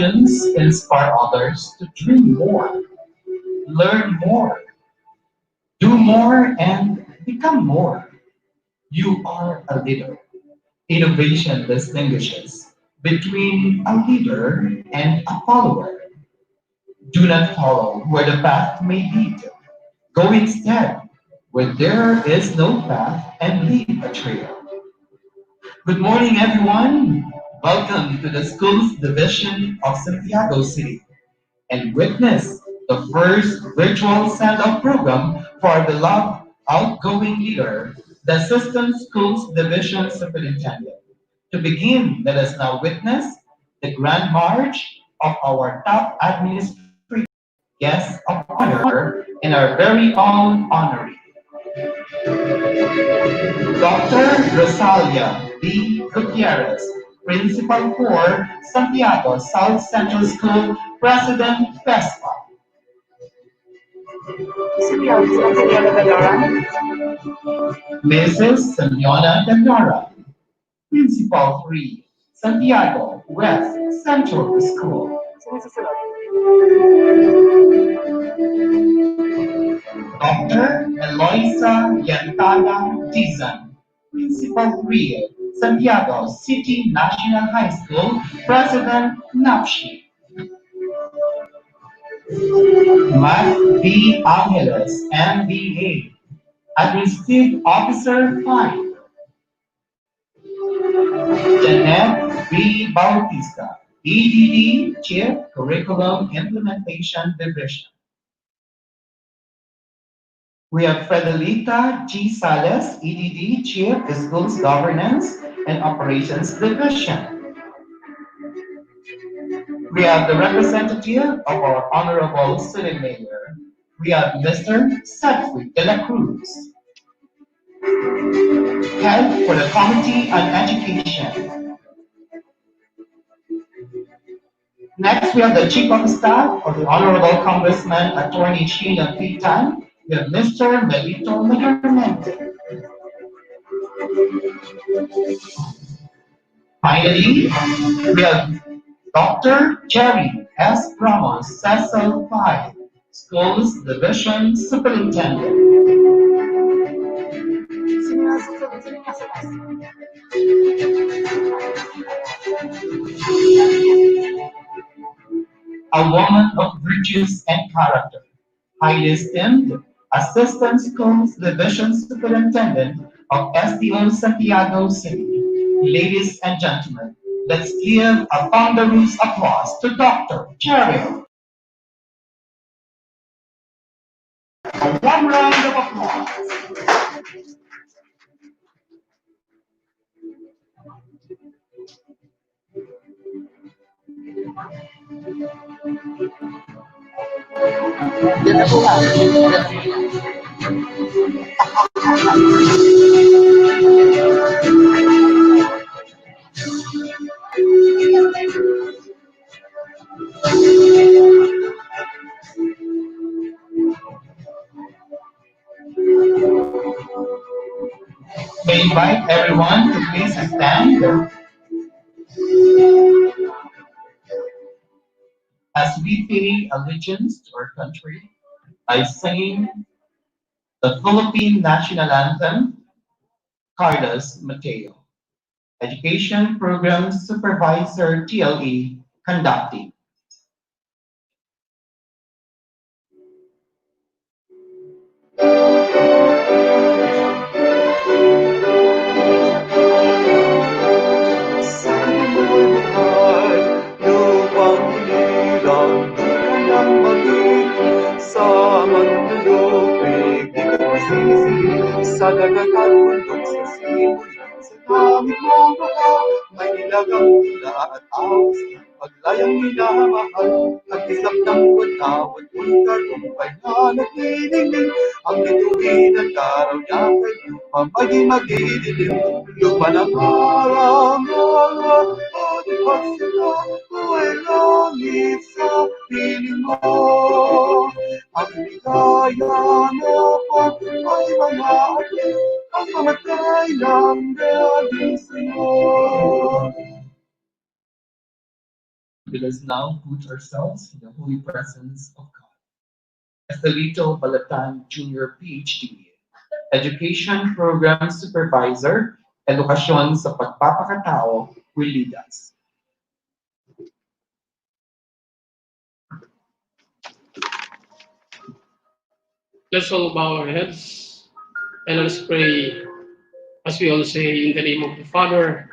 actions inspire others to dream more, learn more, do more, and become more. You are a leader. Innovation distinguishes between a leader and a follower. Do not follow where the path may lead. Go instead where there is no path and leave a trail. Good morning, everyone. Welcome to the school's division of Santiago City and witness the first virtual send-off program for our beloved outgoing leader, the Assistant Schools Division Superintendent. To begin, let us now witness the grand march of our top administrator, guest of honor, and our very own honoree. Dr. Rosalia B. Gutierrez, Principal for Santiago South Central School, President FESPA. Mrs. Simeona Gandara, Principal 3, Santiago West Central School. Dr. Eloisa Yantada Dizan, Principal 3, Santiago City National High School, President NAPSHI. Matt B. Angeles, MBA, Administrative Officer 5. Janet B. Bautista, EDD, Chief Curriculum Implementation Division. We have Frederica G. Salas, EDD, Chief Schools Governance and Operations Division. We have the representative of our Honorable City Mayor. We have Mr. Cedric de la Cruz, Head for the Committee on Education. Next, we have the Chief of Staff of the Honorable Congressman Attorney Sheila Pitan. We have Mr. Melito Mayormente. Finally, we have Dr. Jerry S. Ramos, Cecil 5, Schools Division Superintendent. A woman of virtues and character, highly esteemed Assistant Schools Division Superintendent of SDO Santiago City. Ladies and gentlemen, let's give a thunderous applause to Dr. Cheryl. A warm round of applause. May I invite everyone to please stand as we pay allegiance to our country by singing the Philippine National Anthem, Carlos Mateo, Education Program Supervisor TLE, conducting. Sa dagat at bundok sa simulan, sa langit mong baka, may nilagang tila at awas, paglayang minamahal, nag-isap ng watawat, magtagumpay na naglilingling, ang bituin at araw niya kay mamagi-magidilim, luman ang araw na at pagsila, ay langit sa piling mo. Ang ligaya na pag ay mga atin, ang mamatay ng galing sa'yo. To the us now put ourselves in the holy presence of God. As the Little Balatan Junior PhD, Education Program Supervisor, Edukasyon sa Pagpapakatao will lead us. Let's all bow our heads and let's pray as we all say in the name of the Father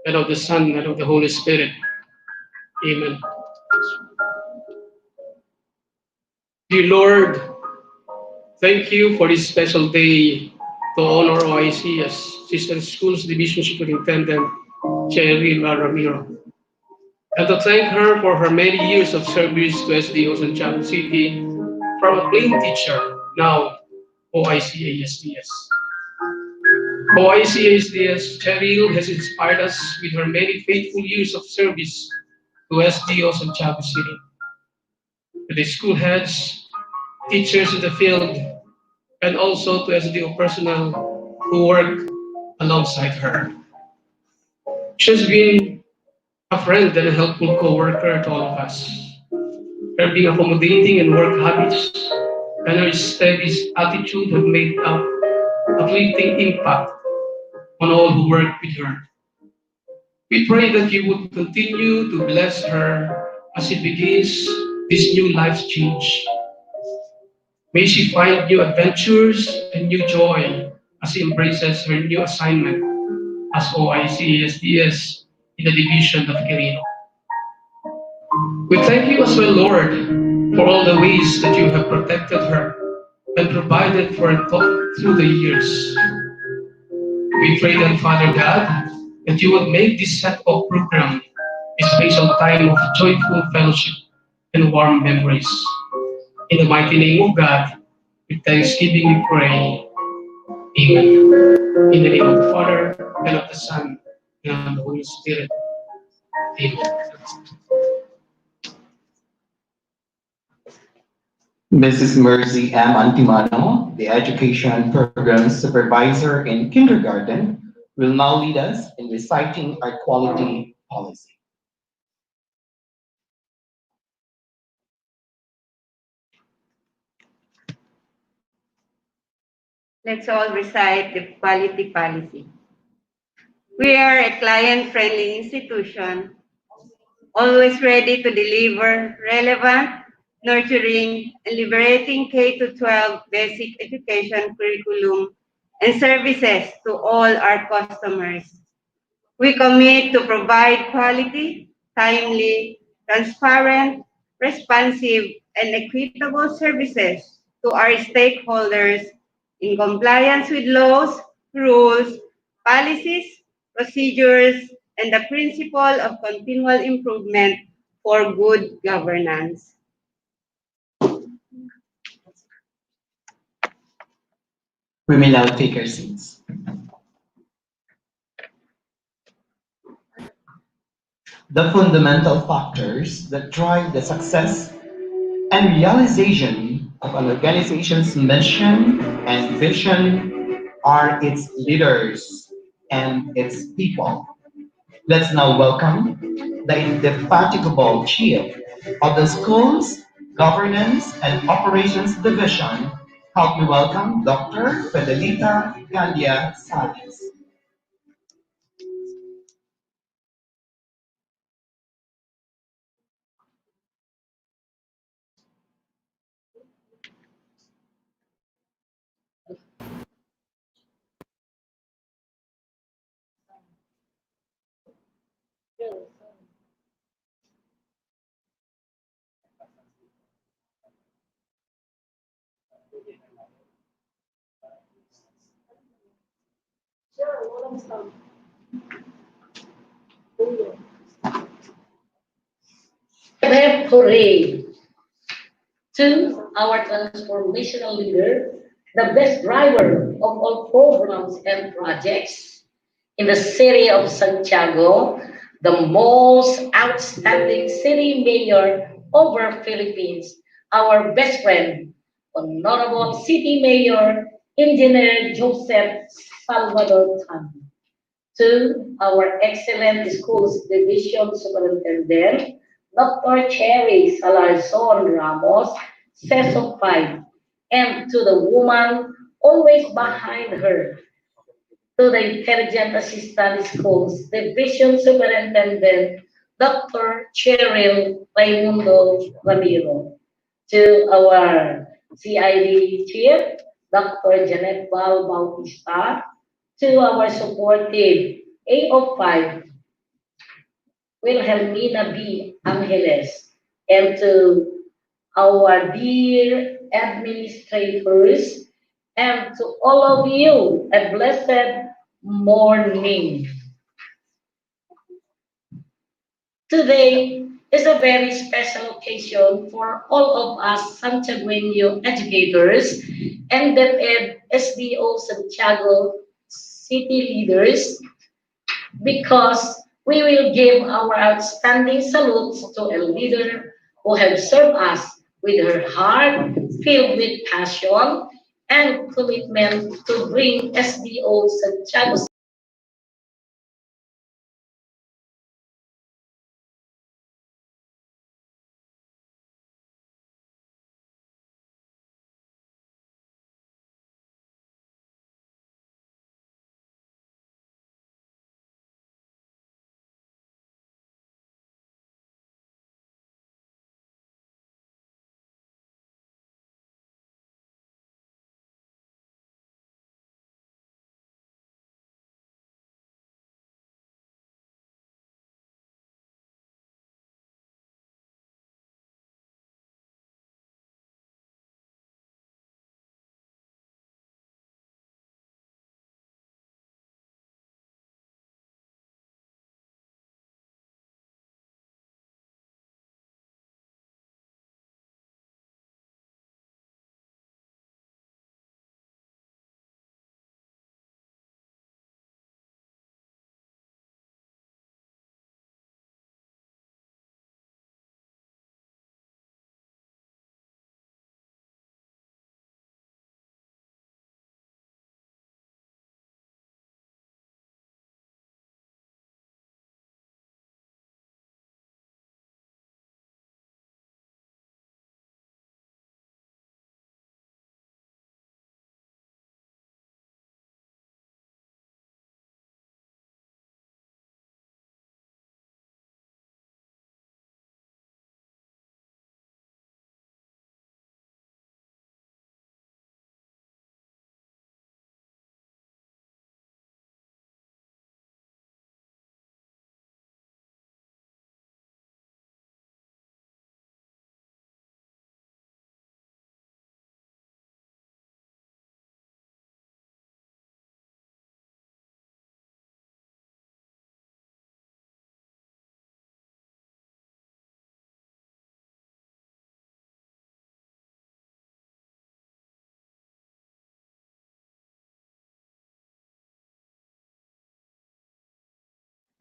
and of the Son and of the Holy Spirit. Amen. Dear Lord, thank you for this special day to honor OIC as Sister Schools Division Superintendent Cheryl Ramiro, and to thank her for her many years of service to SDO Santiago City from a plain teacher, now OIC ASDS. OIC ASDS Cheryl has inspired us with her many faithful years of service to SDO Santiago City, to the school heads, teachers in the field, and also to SDO personnel who work alongside her. She's been a friend and a helpful co-worker to all of us. Her being accommodating in work habits and her steady attitude have made a uplifting impact on all who work with her. We pray that you would continue to bless her as she begins this new life change. May she find new adventures and new joy as she embraces her new assignment as OICSDS in the division of Quirino. We thank you as well, Lord, for all the ways that you have protected her and provided for her through the years. We pray that, Father God, that you would make this set of program a special time of joyful fellowship and warm memories. In the mighty name of God, with thanksgiving we pray. Amen. In the name of the Father, and of the Son, and of the Holy Spirit. Amen. Mrs. Mercy M. Antimano, the Education Program Supervisor in Kindergarten, will now lead us in reciting our quality policy. Let's all recite the quality policy. We are a client-friendly institution, always ready to deliver relevant, nurturing, and liberating K-12 basic education curriculum and services to all our customers. We commit to provide quality, timely, transparent, responsive, and equitable services to our stakeholders in compliance with laws, rules, policies, procedures, and the principle of continual improvement for good governance. We may now take our seats. The fundamental factors that drive the success and realization of an organization's mission and vision are its leaders and its people. Let's now welcome the indefatigable chief of the school's governance and operations division. Help me welcome Dr. Fidelita Gandia Salas. Hooray to our transformational leader, the best driver of all programs and projects in the city of Santiago, the most outstanding city mayor over Philippines, our best friend, Honorable City Mayor Engineer Joseph Salvador Tan. To our excellent schools division superintendent, Dr. Cherry Salarzon Ramos, Session 5, and to the woman always behind her, to the Intelligent Assistant Schools Division Superintendent, Dr. Cheryl Raimundo Ramiro, to our CID Chief, Dr. Janet Val Bautista, to our supportive A05, Wilhelmina B. Angeles, and to our dear administrators, and to all of you, a blessed morning. Today is a very special occasion for all of us Santiagueño educators and DepEd SDO Santiago city leaders, because we will give our outstanding salutes to a leader who has served us with her heart filled with passion and commitment to bring SDO Santiago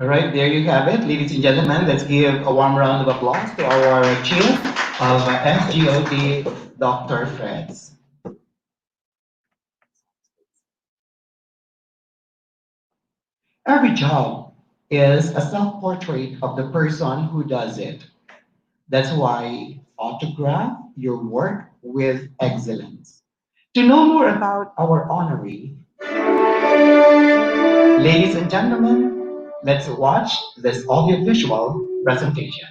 All right, there you have it, ladies and gentlemen. Let's give a warm round of applause to our chief of SGOT, Dr. Freds. Every job is a self portrait of the person who does it. That's why autograph your work with excellence. To know more about our honoree, ladies and gentlemen, let's watch this audiovisual presentation.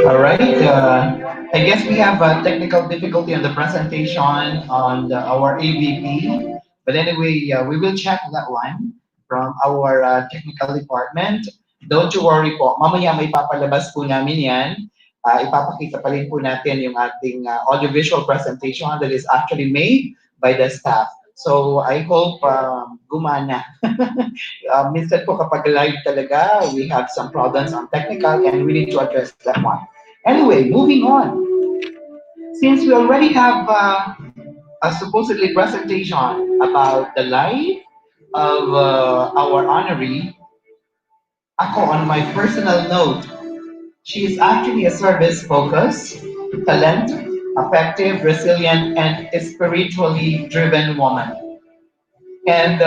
All right. I guess we have a technical difficulty on the presentation on our AVP. But anyway, we will check that one from our technical department. Don't you worry po. Mamaya may papalabas po namin yan. Ipapakita pa rin po natin yung ating audiovisual presentation that is actually made by the staff. So I hope gumana. Minsan po kapag live talaga, we have some problems on technical and we need to address that one. Anyway, moving on. Since we already have a supposedly presentation about the life of our honoree, ako on my personal note, she is actually a service-focused, talented, effective, resilient, and spiritually driven woman. And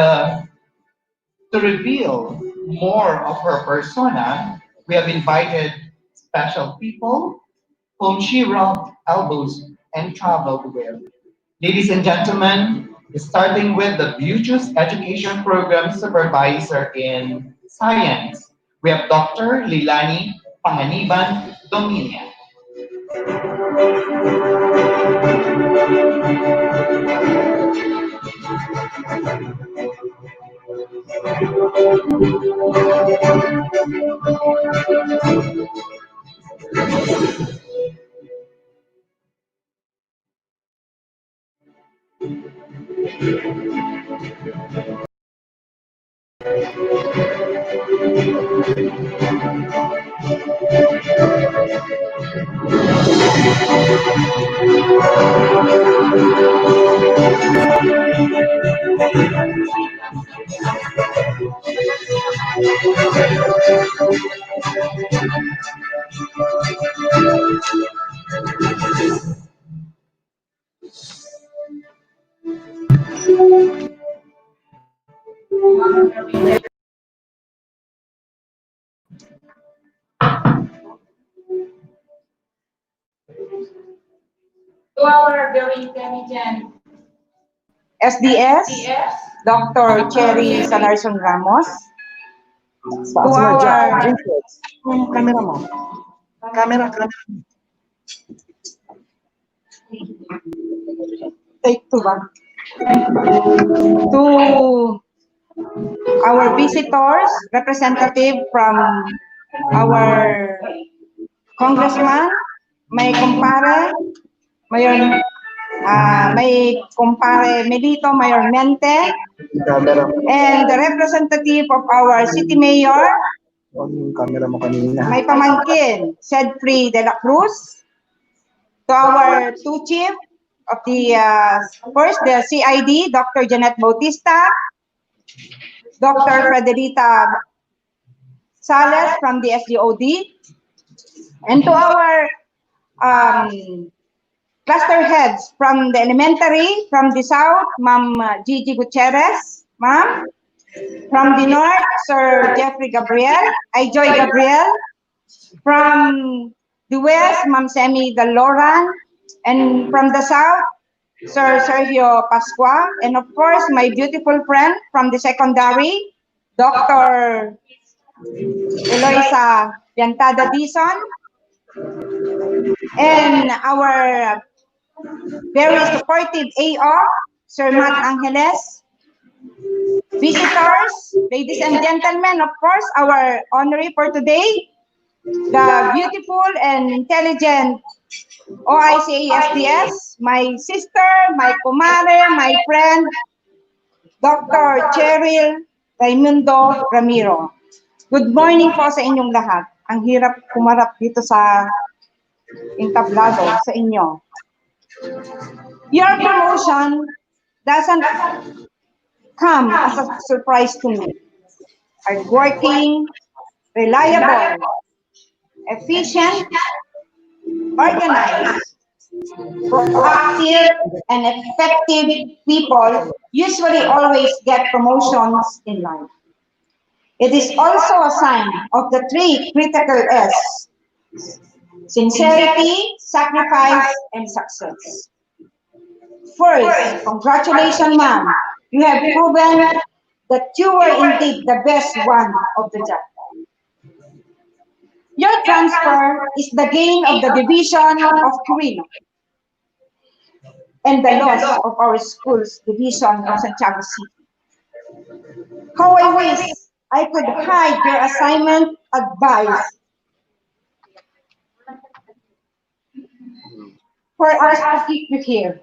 to reveal more of her persona, we have invited special people whom she rubbed elbows and traveled with. Ladies and gentlemen, starting with the Butchus Education Program Supervisor in Science, we have Dr. Lilani Panganiban Dominia. To our very intelligent SDS, Dr. Cherry Salarson Ramos, to our Yung camera mo. Camera. take two ba? To our visitors, representative from our congressman, may kumpare, may kumpare Melito Mayor Mente, Camera. and the representative of our city mayor, Yung camera mo kanina. may pamangkin, Sedfrey de la Cruz, to our two chief of the first the CID, Dr. Janet Bautista, Dr. Frederita Sales from the SDOD, and to our cluster heads from the elementary, from the south, Ma'am Gigi Gutierrez, ma'am, from the north, Sir Jeffrey Gabriel, Joy Gabriel, from the west, Ma'am Semi Galoran, and from the south, Sir Sergio Pascua, and of course, my beautiful friend from the secondary, Dr. Eloisa Piantada Dizon, and our very supportive AO, Sir Matt Angeles, visitors, ladies and gentlemen, of course, our honoree for today, the beautiful and intelligent OICASDS, my sister, my kumare, my friend, Dr. Cheryl Raimundo Ramiro. Good morning po sa inyong lahat. Ang hirap kumarap dito sa entablado sa inyo. Your promotion doesn't come as a surprise to me. hardworking, reliable, efficient, organized, proactive, and effective people usually always get promotions in life. It is also a sign of the three critical S: sincerity, sacrifice, and success. First, congratulations, ma'am. You have proven that you were indeed the best one of the job. Your transfer is the gain of the division of Quirino and the loss of our school's division of Santiago City. How I wish I could hide your assignment advice for us to keep you here.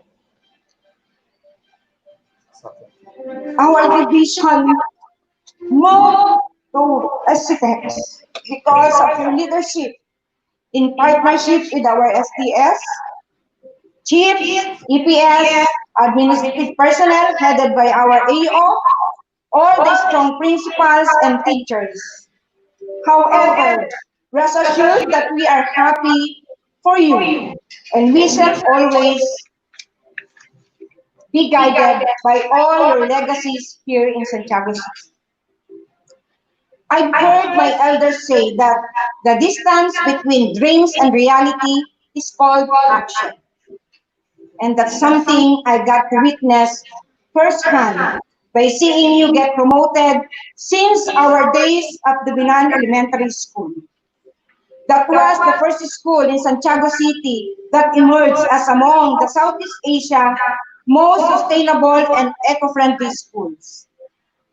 Our division moved to SCTEX because of your leadership in partnership with our SDS, chief, EPS, administrative personnel headed by our AO, all the strong principals and teachers. However, rest assured that we are happy for you and we shall always be guided by all your legacies here in Santiago City. I've heard my elders say that the distance between dreams and reality is called action. And that's something I got to witness firsthand by seeing you get promoted since our days at the Binan Elementary School. That was the first school in Santiago City that emerged as among the Southeast Asia most sustainable and eco-friendly schools.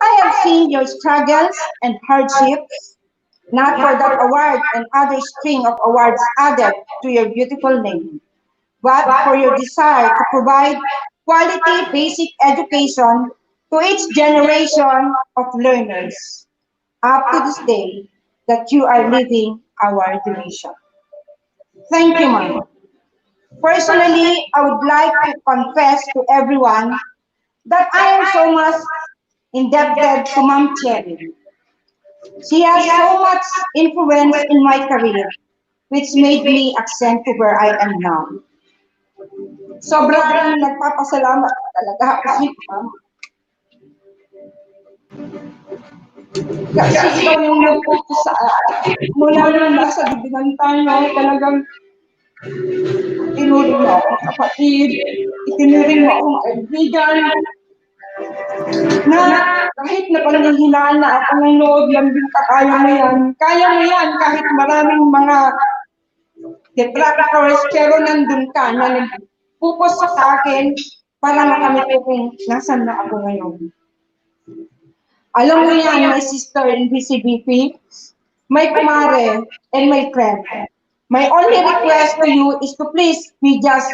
I have seen your struggles and hardships, not for that award and other string of awards added to your beautiful name, but for your desire to provide quality basic education to each generation of learners up to this day that you are leading our division. Thank you, ma'am. Personally, I would like to confess to everyone that I am so much indebted to Ma'am Cheryl. She has so much influence in my career, which made me ascend to where I am now. Sobrang nagpapasalamat talaga ako sa iyo, ma'am. Kasi ikaw yung nagpupo sa akin. Mula nung nasa dibinan tayo, talagang itinuring mo akong kapatid, itinuring mo akong kaibigan, na kahit napangihinaan na ako ng loob, lambing ka, kaya mo yan kahit maraming mga detractors, pero nandun ka na nagpupos sa akin para makamit ko kung nasan na ako ngayon. Alam mo yan, my sister in BCBP, my kumare, and my friend. My only request to you is to please be just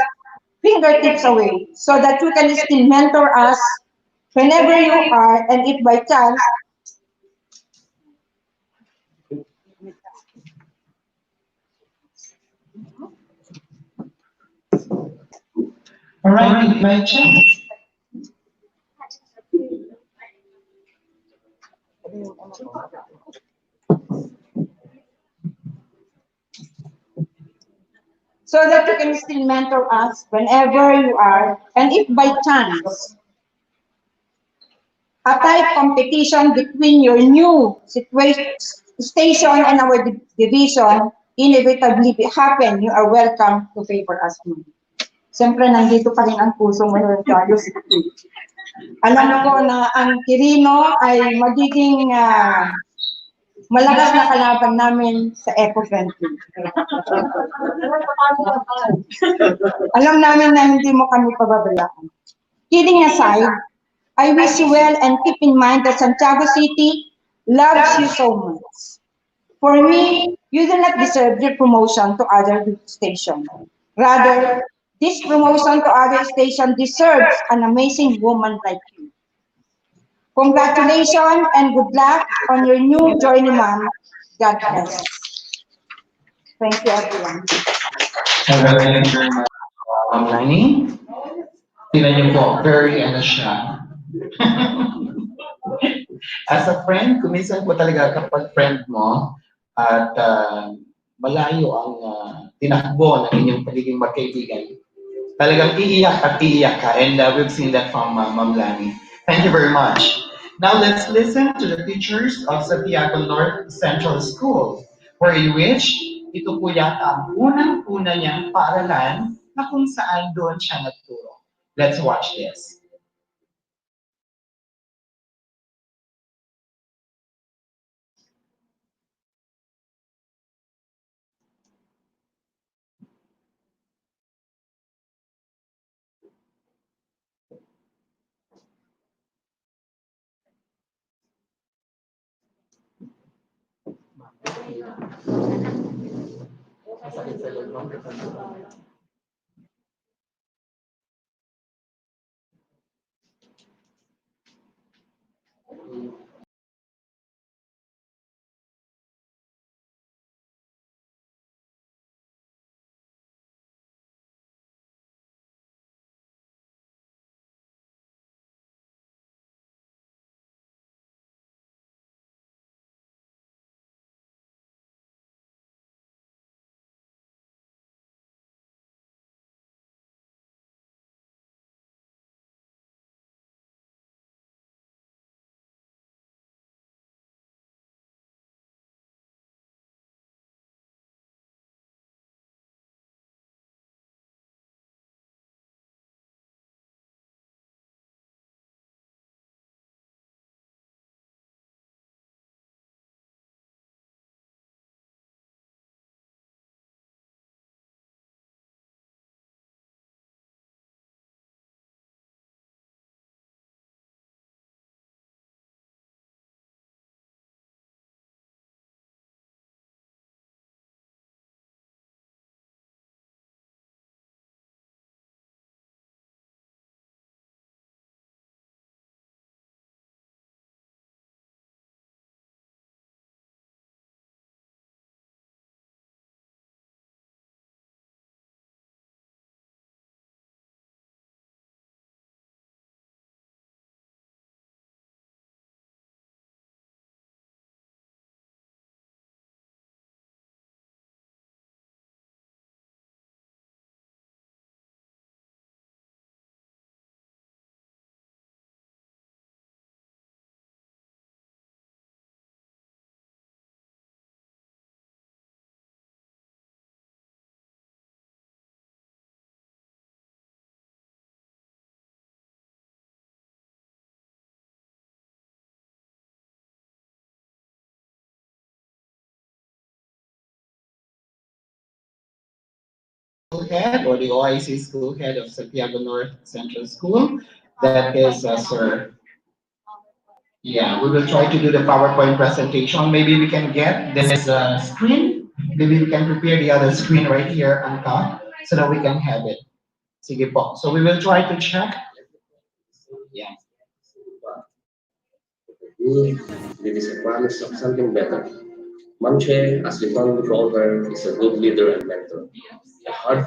fingertips away so that you can still mentor us whenever you are, and if by chance, All right, my chance. so that you can still mentor us whenever you are, and if by chance, a tight competition between your new station and our division inevitably happen, you are welcome to favor us. Siyempre, nandito pa rin ang puso mo yung Carlos. Alam ko na ang Quirino ay magiging malakas na kalaban namin sa eco-friendly. Alam namin na hindi mo kami pababayaan. Kidding aside, I wish you well and keep in mind that Santiago City loves you so much. For me, you do not deserve your promotion to other station. Rather, this promotion to other station deserves an amazing woman like you. Congratulations and good luck on your new journey, ma'am. God bless. Thank you, everyone. Thank you very much, Nani. Tingnan niyo po, very ano siya. As a friend, kuminsan po talaga kapag friend mo at malayo ang tinakbo ng inyong pagiging magkaibigan, talagang iiyak at iiyak ka. And we've seen that from Ma'am Lani. Thank you very much. Now let's listen to the teachers of Santiago North Central School, where in which ito po yata ang unang-una niyang paaralan na kung saan doon siya nagturo. Let's watch this. School head or the OIC school head of Santiago North Central School. That is Sir. Yeah, we will try to do the PowerPoint presentation. Maybe we can get this screen. Maybe we can prepare the other screen right here on top so that we can have it. Sige po. So we will try to check. Yeah. Good, it is a promise of something better. Manche, as we fondly call her, is a good leader and mentor. A hard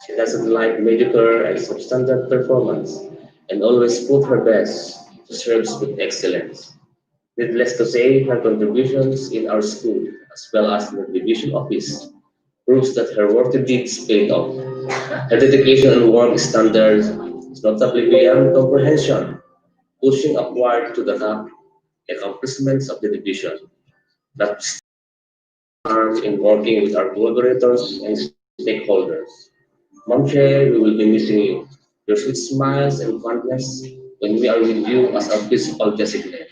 She doesn't like mediocre and substandard performance and always put her best to serve with excellence. Needless to say, her contributions in our school, as well as in the division office, proves that her worthy deeds paid off. Her dedication and work standards is notably beyond comprehension, pushing upward to the top accomplishments of the division. That arm in working with our collaborators and stakeholders. Momche, we will be missing you. Your sweet smiles and fondness when we are with you as our principal designate.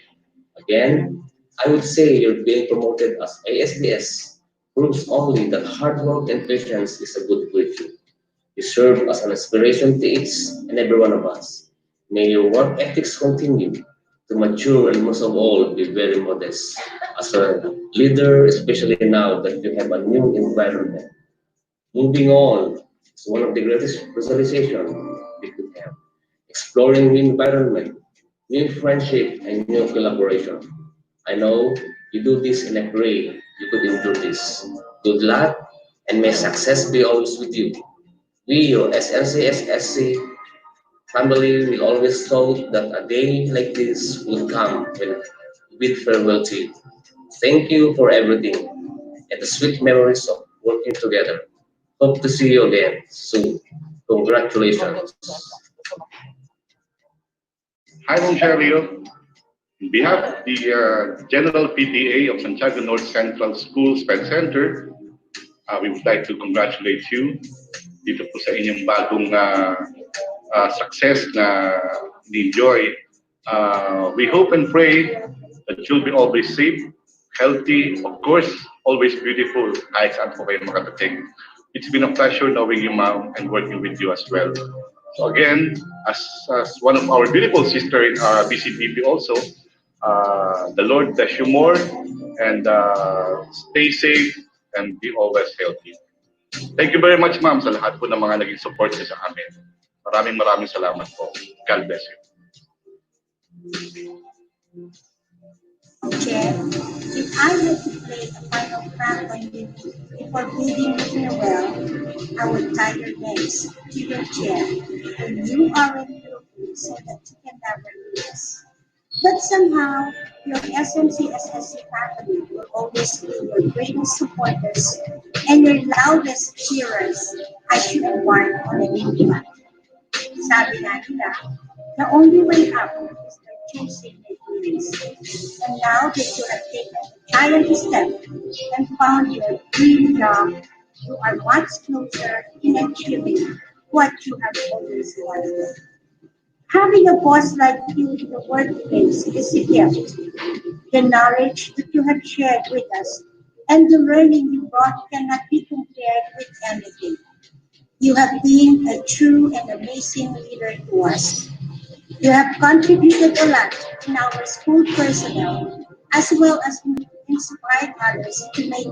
Again, I would say you're being promoted as ASDS proves only that hard work and patience is a good virtue. You serve as an inspiration to each and every one of us. May your work ethics continue to mature and most of all be very modest. As a leader, especially now that you have a new environment, moving on is one of the greatest realization we could have. Exploring new environment, new friendship, and new collaboration. I know you do this and I pray you could endure this. Good luck and may success be always with you. We, your SNCSSC Family will always thought that a day like this would come with farewell to you. Thank you for everything and the sweet memories of working together. Hope to see you again soon. Congratulations. Hi, Ma'am Cheryl. On behalf of the General PTA of Santiago North Central School Sped Center, we would like to congratulate you dito po sa inyong bagong success na ni-enjoy. We hope and pray that you'll be always safe, healthy, of course, always beautiful kahit saan po kayo makatating. It's been a pleasure knowing you, ma'am, and working with you as well. So again, as one of our beautiful sister in BCTV also, the Lord bless you more and stay safe and be always healthy. Thank you very much, ma'am, sa lahat po ng mga naging support niyo sa amin. Maraming salamat po. God bless you. Chair, if I had to play a final prank on you before bidding you farewell, I would tie your legs to your chair when you are in Philippines so that you can never lose. But somehow, your SMCSSC family will always be your greatest supporters and your loudest cheerers as you embark on a new life. Sabi nga nila, the only way up is by choosing a place. And now that you have taken a giant step and found your dream job, you are much closer in achieving what you have always wanted. Having a boss like you in the workplace is a gift. The knowledge that you have shared with us and the learning you brought cannot be compared with anything. You have been a true and amazing leader to us. You have contributed a lot in our school personnel as well as inspired others to make a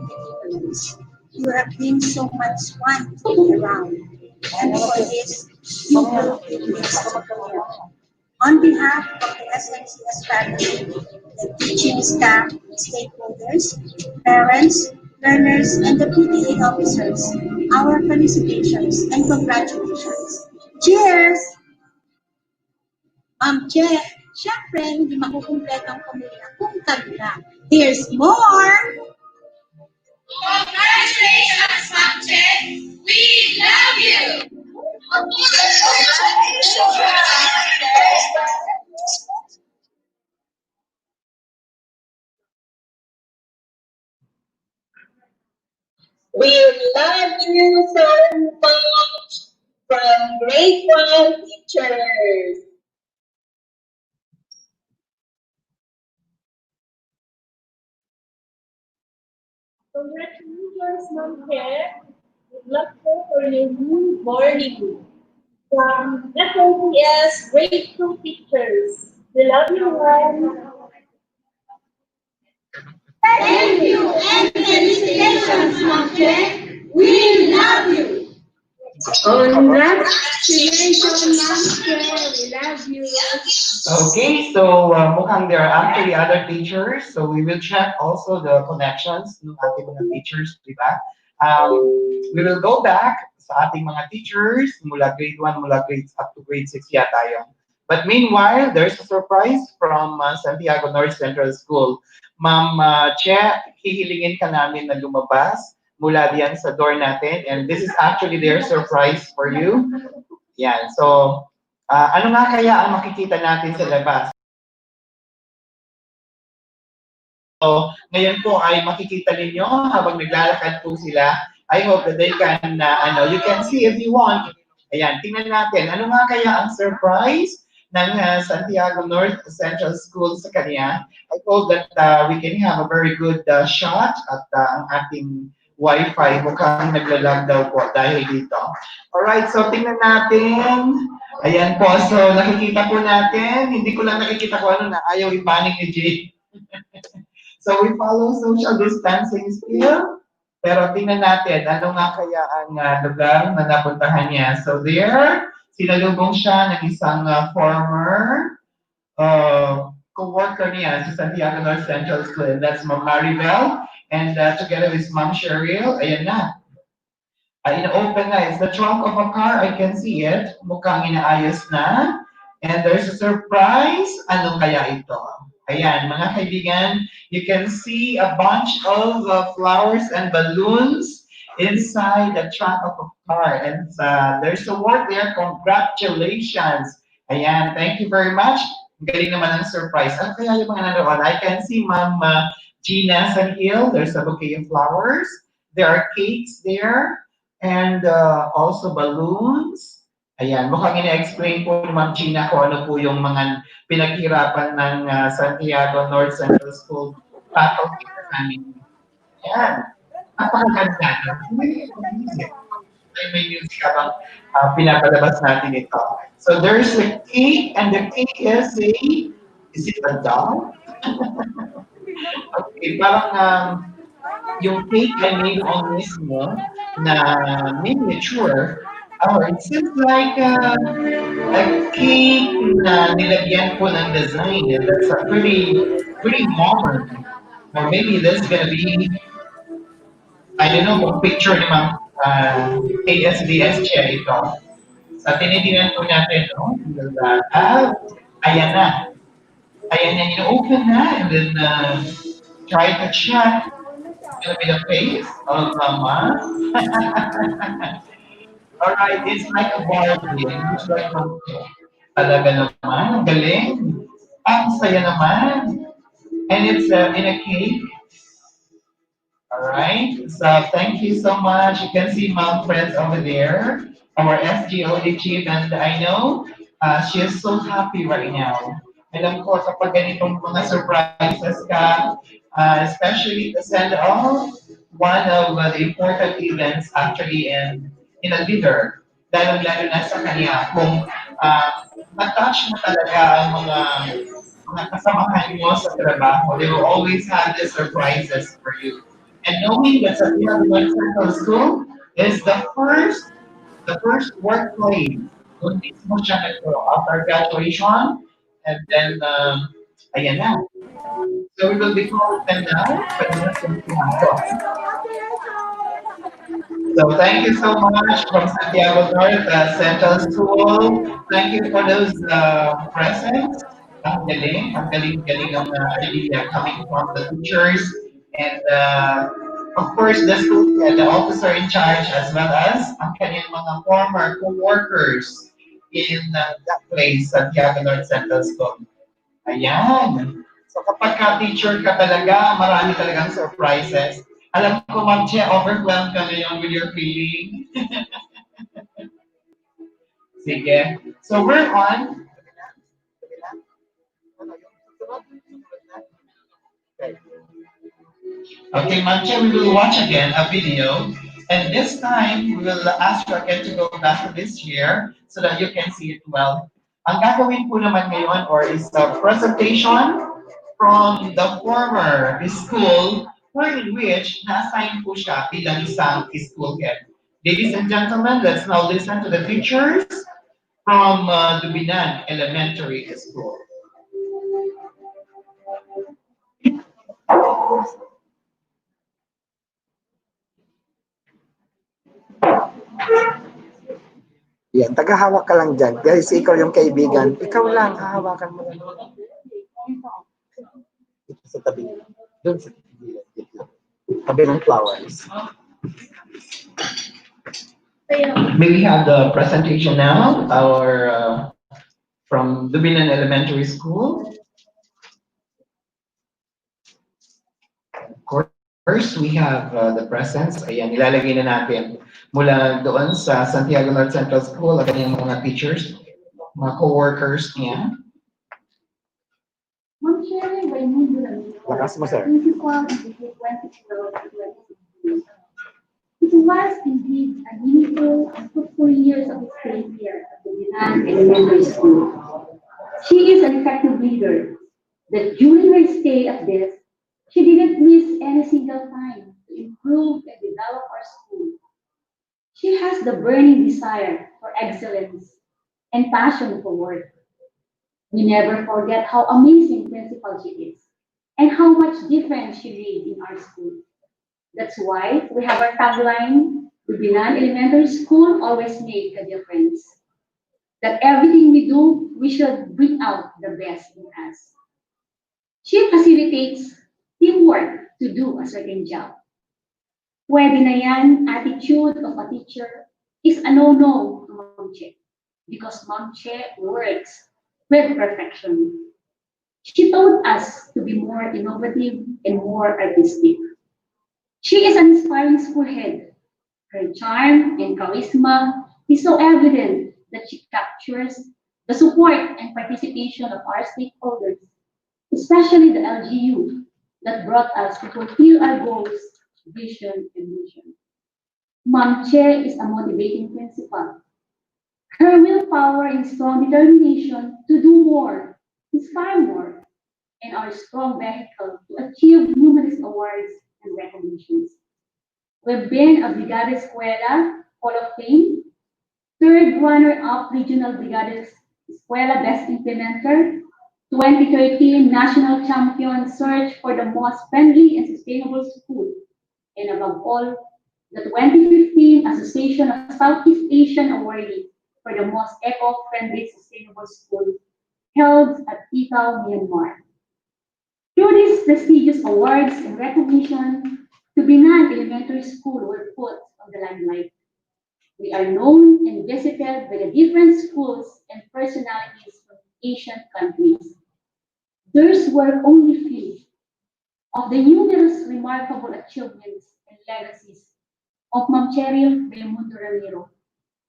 difference. You have been so much fun to be around, and for this, you will be missed forever. On behalf of the SMCS family, the teaching staff, stakeholders, parents, learners, and the PTA officers, our felicitations and congratulations. Cheers! Che, syempre, hindi makukumpleto ang pamilya kung kami lang. Here's more! Congratulations, Ma'am Chen! We love you! We love you so much from grade 1 teachers. Congratulations, Ma'am Chair. Good luck po for your new morning. From FOPS Grade 2 Teachers. We love you, ma'am. Thank you and felicitations, Ma'am Chen! We love you! Congratulations, Ma'am Chair. We love you. Okay, so mukhang there are actually other teachers, so we will check also the connections ng ating mga teachers, di ba? We will go back sa ating mga teachers mula grade 1, mula grades up to grade 6 yata yun. But meanwhile, there's a surprise from Santiago North Central School. Ma'am Che, hihilingin ka namin na lumabas mula diyan sa door natin, and this is actually their surprise for you. Yan, so ano nga kaya ang makikita natin sa labas? So, ngayon po ay makikita ninyo habang naglalakad po sila. I hope that they can, you can see if you want. Ayan, tingnan natin. Ano nga kaya ang surprise ng Santiago North Central School sa kanya? I hope that we can have a very good shot at ang ating Wi-Fi. Mukhang naglalag daw po dahil dito. Alright, so tingnan natin. Ayan po, so nakikita po natin. Hindi ko lang nakikita ko ano na ayaw ipanik ni Jay. So we follow social distancing still. Pero tingnan natin, ano nga kaya ang lugar na napuntahan niya. So there, sinalubong siya ng isang former co-worker niya sa Santiago North Central School. And that's Ma'am Maribel. And together with Ma'am Cheryl, ayan na. Ina-open na. It's the trunk of a car. I can see it. Mukhang inaayos na. And there's a surprise. Ano kaya ito? Ayan, mga kaibigan, you can see a bunch of flowers and balloons inside the trunk of a car. And there's a word there, congratulations. Ayan, thank you very much. Ang galing naman ng surprise. Ano kaya yung mga nanood? I can see Ma'am Gina Sanhil. There's a bouquet of flowers. There are cakes there and also balloons. Ayan, mukhang ina-explain po ni Ma'am Gina kung ano po yung mga pinaghirapan ng Santiago North Central School faculty sa amin. Ayan, napakaganda. May music habang pinapalabas natin ito. So there's a cake, and the cake is it a doll? Okay, parang yung cake ay mayroon mismo na miniature. Oh, it seems like a cake na nilagyan po ng design. And that's a pretty modern. Or maybe this is gonna be, I don't know kung picture ni Ma'am ASDS siya ito. Sa tinitingnan po natin, no? Ayan na. Ayan na, open na. And then try to check. Gonna be the face of Mama. Alright, it's like a Barbie. It's like talaga naman. Ang galing. Ang saya naman. And it's in a cake. Alright. So thank you so much. You can see Mom friends over there. Our SGOD chief. And I know she is so happy right now. Alam ko, kapag ganitong mga surprises ka, especially to send off one of the important events actually in a leader, lalo-lalo na sa kanya, kung na-touch mo talaga ang mga kasamahan mo sa trabaho, they will always have the surprises for you. And knowing that Santiago Central School is the first workplace doon mismo siya nagkaroon after graduation. And then, ayan na. So we will be calling them now. Pwede na silang pumasok. So thank you so much from Santiago North Central School. Thank you for those presents. Ang galing ng idea coming from the teachers and of course the school, the officer in charge as well as ang kanyang mga former co-workers in that place, Santiago North Central School. Ayan. So kapag ka-teacher ka talaga, marami talagang surprises. Alam ko, Ma'am Che, overwhelmed ka ngayon with your feeling. Sige. So we're on. Okay, Ma'am Che, we will watch again a video. And this time, we will ask you again to go back to this year so that you can see it well. Ang gagawin po naman ngayon or is a presentation from the former school in which na-assign po siya bilang isang school head. Ladies and gentlemen, let's now listen to the teachers from Dubinan Elementary School. Yan, tagahawak ka lang dyan. Guys, ikaw yung kaibigan. Ikaw lang, hahawakan mo lang. Ito sa tabi. Doon sa tabi. Tabi ng flowers. May we have the presentation now, our from Dubinan Elementary School. Of course, we have the presents. Ayan, ilalagay na natin mula doon sa Santiago North Central School, ang kanyang mga teachers, mga co-workers niya. Lakas mo, sir. It was indeed a meaningful and fruitful years of stay here at the Milan Elementary School. She is an effective leader that during her stay at this, she didn't miss any single time to improve and develop our school. She has the burning desire for excellence and passion for work. We never forget how amazing principal she is and how much difference she made in our school. That's why we have our tagline, Binan Elementary School always make a difference. That everything we do, we should bring out the best in us. She facilitates teamwork to do a certain job. Pwede na yan, attitude of a teacher is a no-no to Ma'am Che because Ma'am Che works with perfection. She taught us to be more innovative and more artistic. She is an inspiring school head. Her charm and charisma is so evident that she captures the support and participation of our stakeholders, especially the LGU that brought us to fulfill our goals, vision, and mission. Ma'am Che is a motivating principal. Her willpower and strong determination to do more, inspire more, and our strong vehicle to achieve numerous awards and recognitions. We've been a Brigada Escuela Hall of Fame, third runner-up Regional Brigada Escuela Best Implementer, 2013 National Champion Search for the Most Friendly and Sustainable School, and above all, the 2015 Association of Southeast Asian Awardee for the Most Eco-Friendly Sustainable School, held at Ikaw, Myanmar. Through these prestigious awards and recognition, Tubinan Elementary School were put on the limelight. We are known and visited by the different schools and personalities from Asian countries. Theirs were only few of the numerous remarkable achievements and legacies of Ma'am Cheryl Ramiro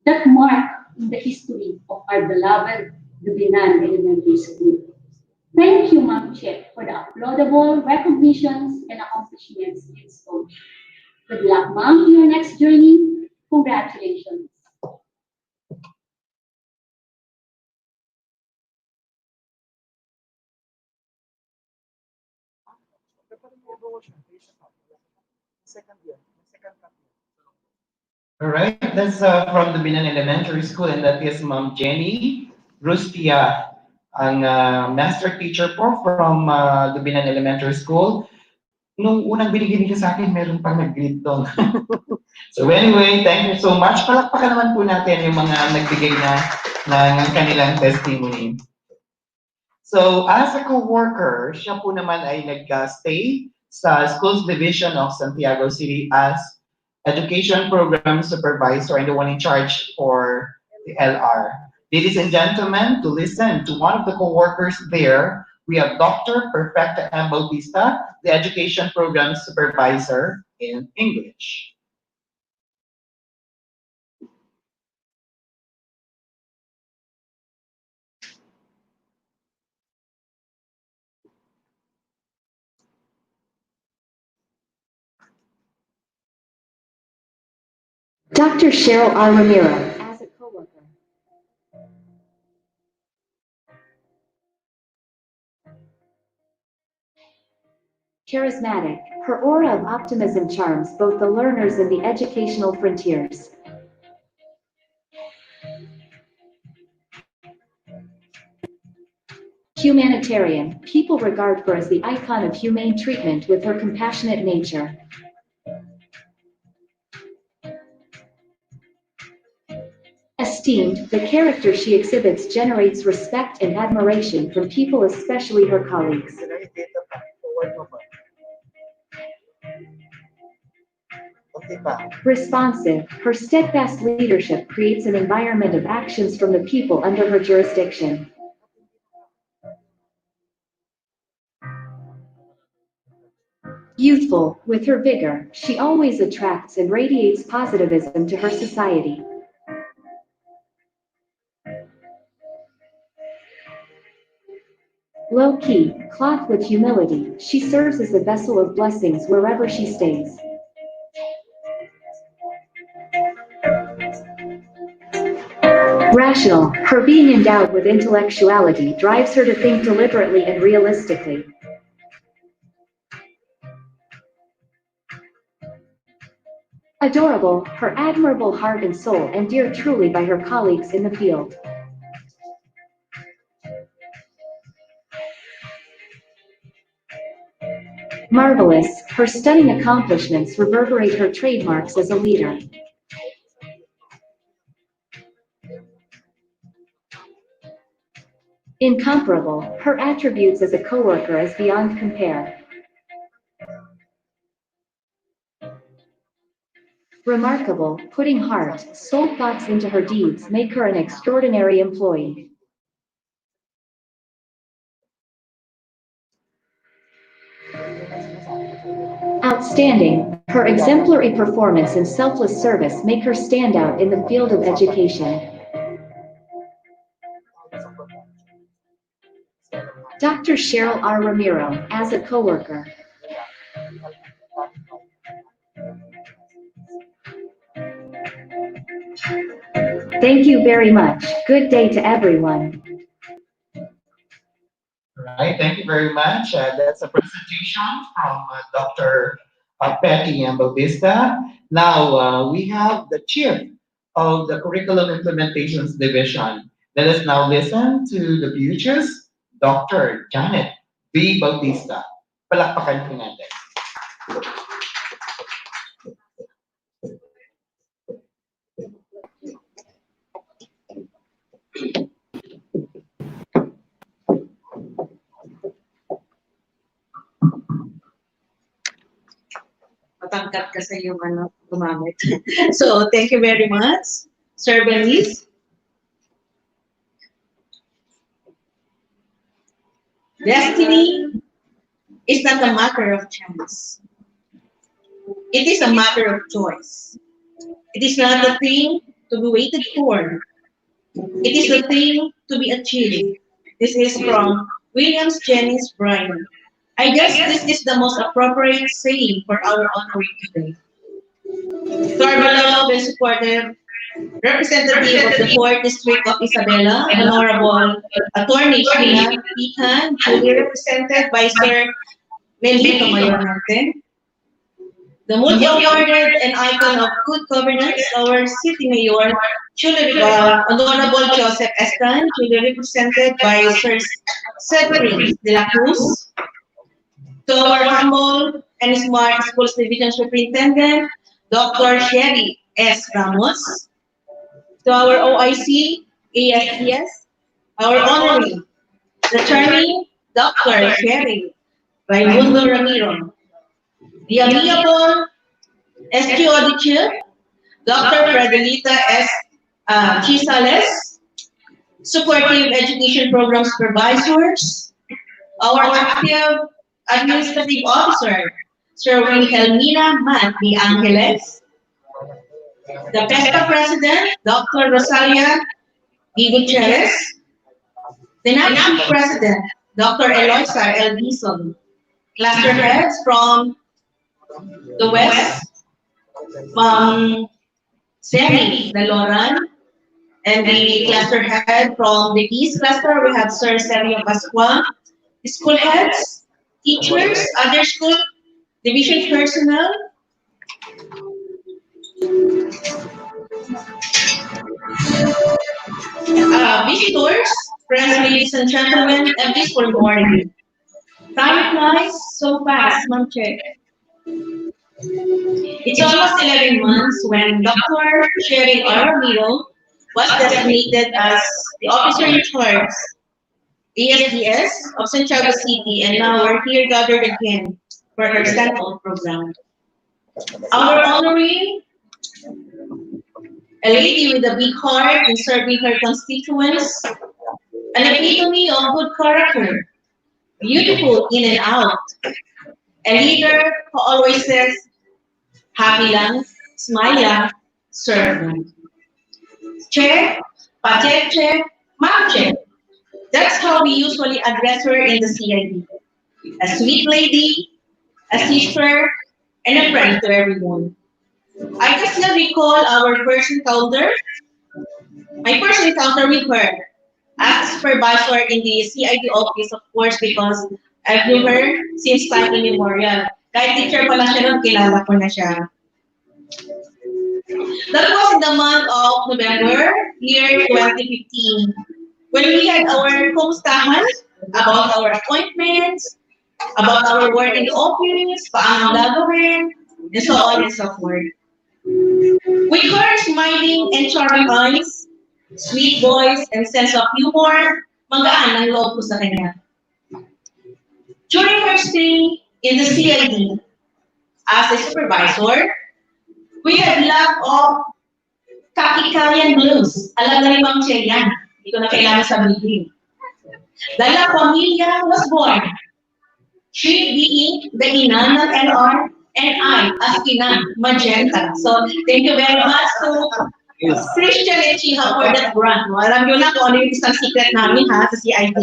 that mark in the history of our beloved Tubinan Elementary School. Thank you, Ma'am Che, for the applaudable recognitions and accomplishments you bestowed. Good luck, Ma'am, in your next journey. Congratulations. All right, that's from the Binan Elementary School, and that is Ma'am Jenny Rustia, ang master teacher po from the Binan Elementary School. Nung unang binigyan niya sa akin, meron pang nag-greet doon. So anyway, thank you so much. Palakpakan naman po natin yung mga nagbigay na ng kanilang testimony. So as a co-worker, siya po naman ay nag-stay sa Schools Division of Santiago City as Education Program Supervisor and the one in charge for the LR. Ladies and gentlemen, to listen to one of the co-workers there, we have Dr. Perfecta M. Bautista, the Education Program Supervisor in English. Dr. Cheryl R. Ramiro, as a coworker. Charismatic, her aura of optimism charms both the learners and the educational frontiers. Humanitarian, people regard her as the icon of humane treatment with her compassionate nature. Esteemed, the character she exhibits generates respect and admiration from people, especially her colleagues. Responsive, her steadfast leadership creates an environment of actions from the people under her jurisdiction. Youthful, with her vigor, she always attracts and radiates positivism to her society. Low-key, cloth with humility, she serves as a vessel of blessings wherever she stays. Rational, her being endowed with intellectuality drives her to think deliberately and realistically. Adorable, her admirable heart and soul endeared truly by her colleagues in the field. Marvelous, her stunning accomplishments reverberate her trademarks as a leader. Incomparable, her attributes as a coworker is beyond compare. Remarkable, putting heart, soul thoughts into her deeds make her an extraordinary employee. Outstanding, her exemplary performance and selfless service make her stand out in the field of education. Dr. Cheryl R. Ramiro, as a coworker. Thank you very much. Good day to everyone. Right, thank you very much. That's a presentation from Dr. Patty and Bautista. Now we have the chair of the Curriculum Implementations Division. Let us now listen to the futures, Dr. Janet B. Bautista. Palakpakan po natin. Matangkat kasi yung gumamit. So, thank you very much, Sir Belize. Destiny is not a matter of chance. It is a matter of choice. It is not a thing to be waited for. It is the thing to be achieved. This is from Williams Jennings Bryan. I guess this is the most appropriate saying for our honorary today. To our beloved and supportive representative of the 4th District of Isabela, Honorable Attorney Sheena Pitan, duly represented by Sir Melito Mayor natin. The multi-awarded and icon of good governance, our City Mayor, Honorable Joseph Estan, duly represented by Sir Cedric de la Cruz. To our humble and smart Schools Division Superintendent, Dr. Sherry S. Ramos. To our OIC, ASDS, our honoree, the charming Dr. Sherry Raimundo Ramiro. The amiable SGO Chair, Dr. Fredelita S. Chisales, supportive education program supervisors, our active administrative officer, Sir Wilhelmina Mat de Angeles, the PESTA President, Dr. Rosalia B. Gutierrez, the NAPSI President, Dr. Eloisa L. Bison, cluster heads from the West, from Semi Daloran, and the cluster head from the East cluster, we have Sir Sergio Pascua, school heads, teachers, other school division personnel, visitors, friends, ladies and gentlemen, and this for morning. Time flies so fast, Ma'am Chair. It's almost 11 months when Dr. Cheryl R. Ramiro was designated as the officer in charge, ASDS of Santiago City, and now we're here gathered again for our stand-on program. Our honoree, a lady with a big heart in serving her constituents, an epitome of good character, beautiful in and out, a leader who always says, happy lang, smile lang, serve lang. Chair, pacheck check, ma'am check. That's how we usually address her in the CID. A sweet lady, a sister, and a friend to everyone. I can still recall our first encounter, my first encounter with her as supervisor in the CID office, of course, because I've known her since time immemorial. Kahit teacher pa lang siya noon, kilala ko na siya. That was in the month of November, year 2015, when we had our kumustahan about our appointments, about our work in the office, paano gagawin, and so on and so forth. With her smiling and charming eyes, sweet voice, and sense of humor, magaan ang loob ko sa kanya. During her stay in the CID as a supervisor, we had lot of kakikayan blues. Alam na ni Ma'am Che yan. Hindi ko na kailangan sabihin. Dahil pamilya was born. She being the ina ng LR and I as ina, Magenta. So, thank you very much to Christian and Chiha for that grant. No? Alam nyo na kung ano yung isang secret namin ha sa CID.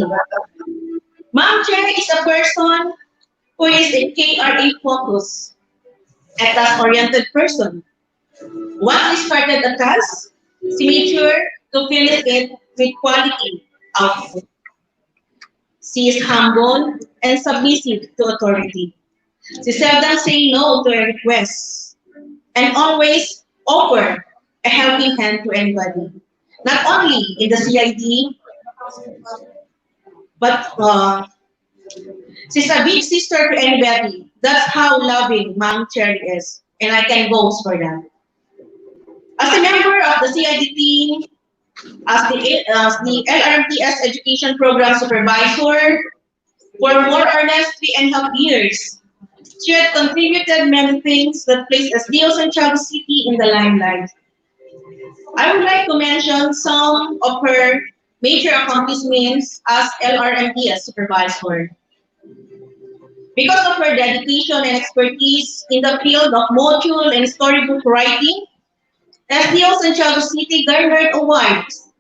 Ma'am Che is a person who is a KRA focused, a task-oriented person. Once we started a task, she made sure to finish it with quality output. She is humble and submissive to authority. She seldom say no to a request and always offer a helping hand to anybody. Not only in the CID, but she's a big sister to anybody. That's how loving Ma'am Cherry is, and I can boast for that. As a member of the CID team, as the LRMTS Education Program Supervisor, for more or less 3.5 years, she had contributed many things that placed SDO Santiago City in the limelight. I would like to mention some of her major accomplishments as LRMTS Supervisor. Because of her dedication and expertise in the field of module and storybook writing, SDO Santiago City garnered awards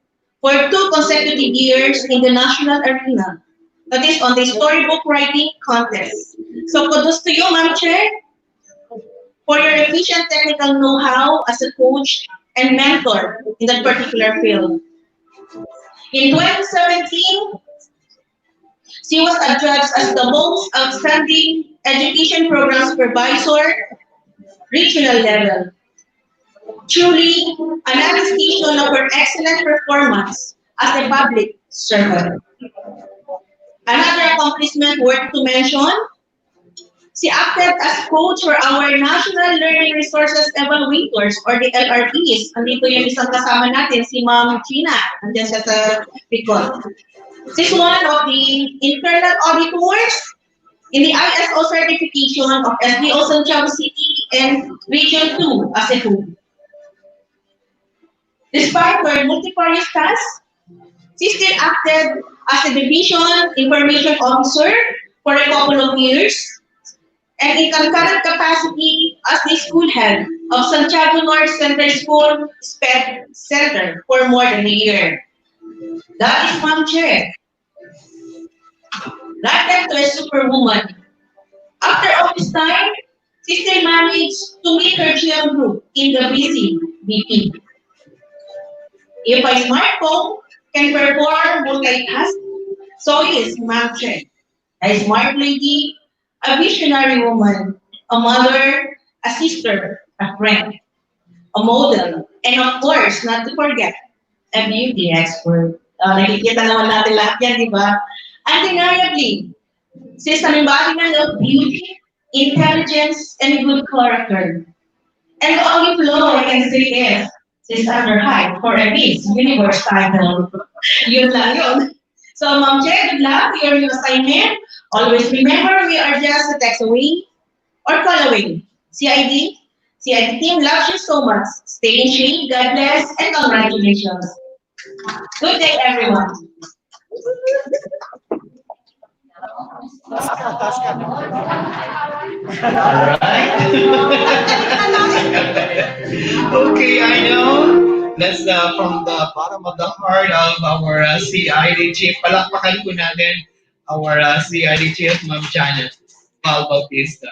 for 2 consecutive years in the national arena. That is on the storybook writing contest. So kudos to you, Ma'am Chair, for your efficient technical know-how as a coach and mentor in that particular field. In 2017, she was adjudged as the most outstanding education program supervisor, regional level. Truly, an attestation of her excellent performance as a public servant. Another accomplishment worth to mention, she acted as coach for our National Learning Resources Evaluators or the LREs. Andito yung isang kasama natin, si Ma'am Gina. Andiyan siya sa Picot. She's one of the internal auditors in the ISO certification of SDO Santiago City and Region 2 as a whole. Despite her multifarious tasks, she still acted as a division information officer for a couple of years and in concurrent capacity as the school head of Santiago North Center School SPED Center for more than a year. That is Ma'am Chair. Like that to a superwoman. After all this time, she still managed to meet her GM group in the busy BP. If a smartphone can perform multitask, so is Ma'am Chen. A smart lady, a visionary woman, a mother, a sister, a friend, a model, and of course, not to forget, a beauty expert. Nakikita naman natin lahat yan, di ba? Undeniably, she's an embodiment of beauty, intelligence, and good character. And the only flaw I can say is, she's underhyped for a Miss Universe title. Yun lang yun. So, Ma'am Che, good luck to your new assignment. Always remember, we are just a text away or call away. CID, CID team loves you so much. Stay in shape, God bless, and congratulations. Good day, everyone. Okay, I know. That's from the bottom of the heart of our CID chief. Palakpakan po natin our CID chief, Ma'am Janet Val Bautista.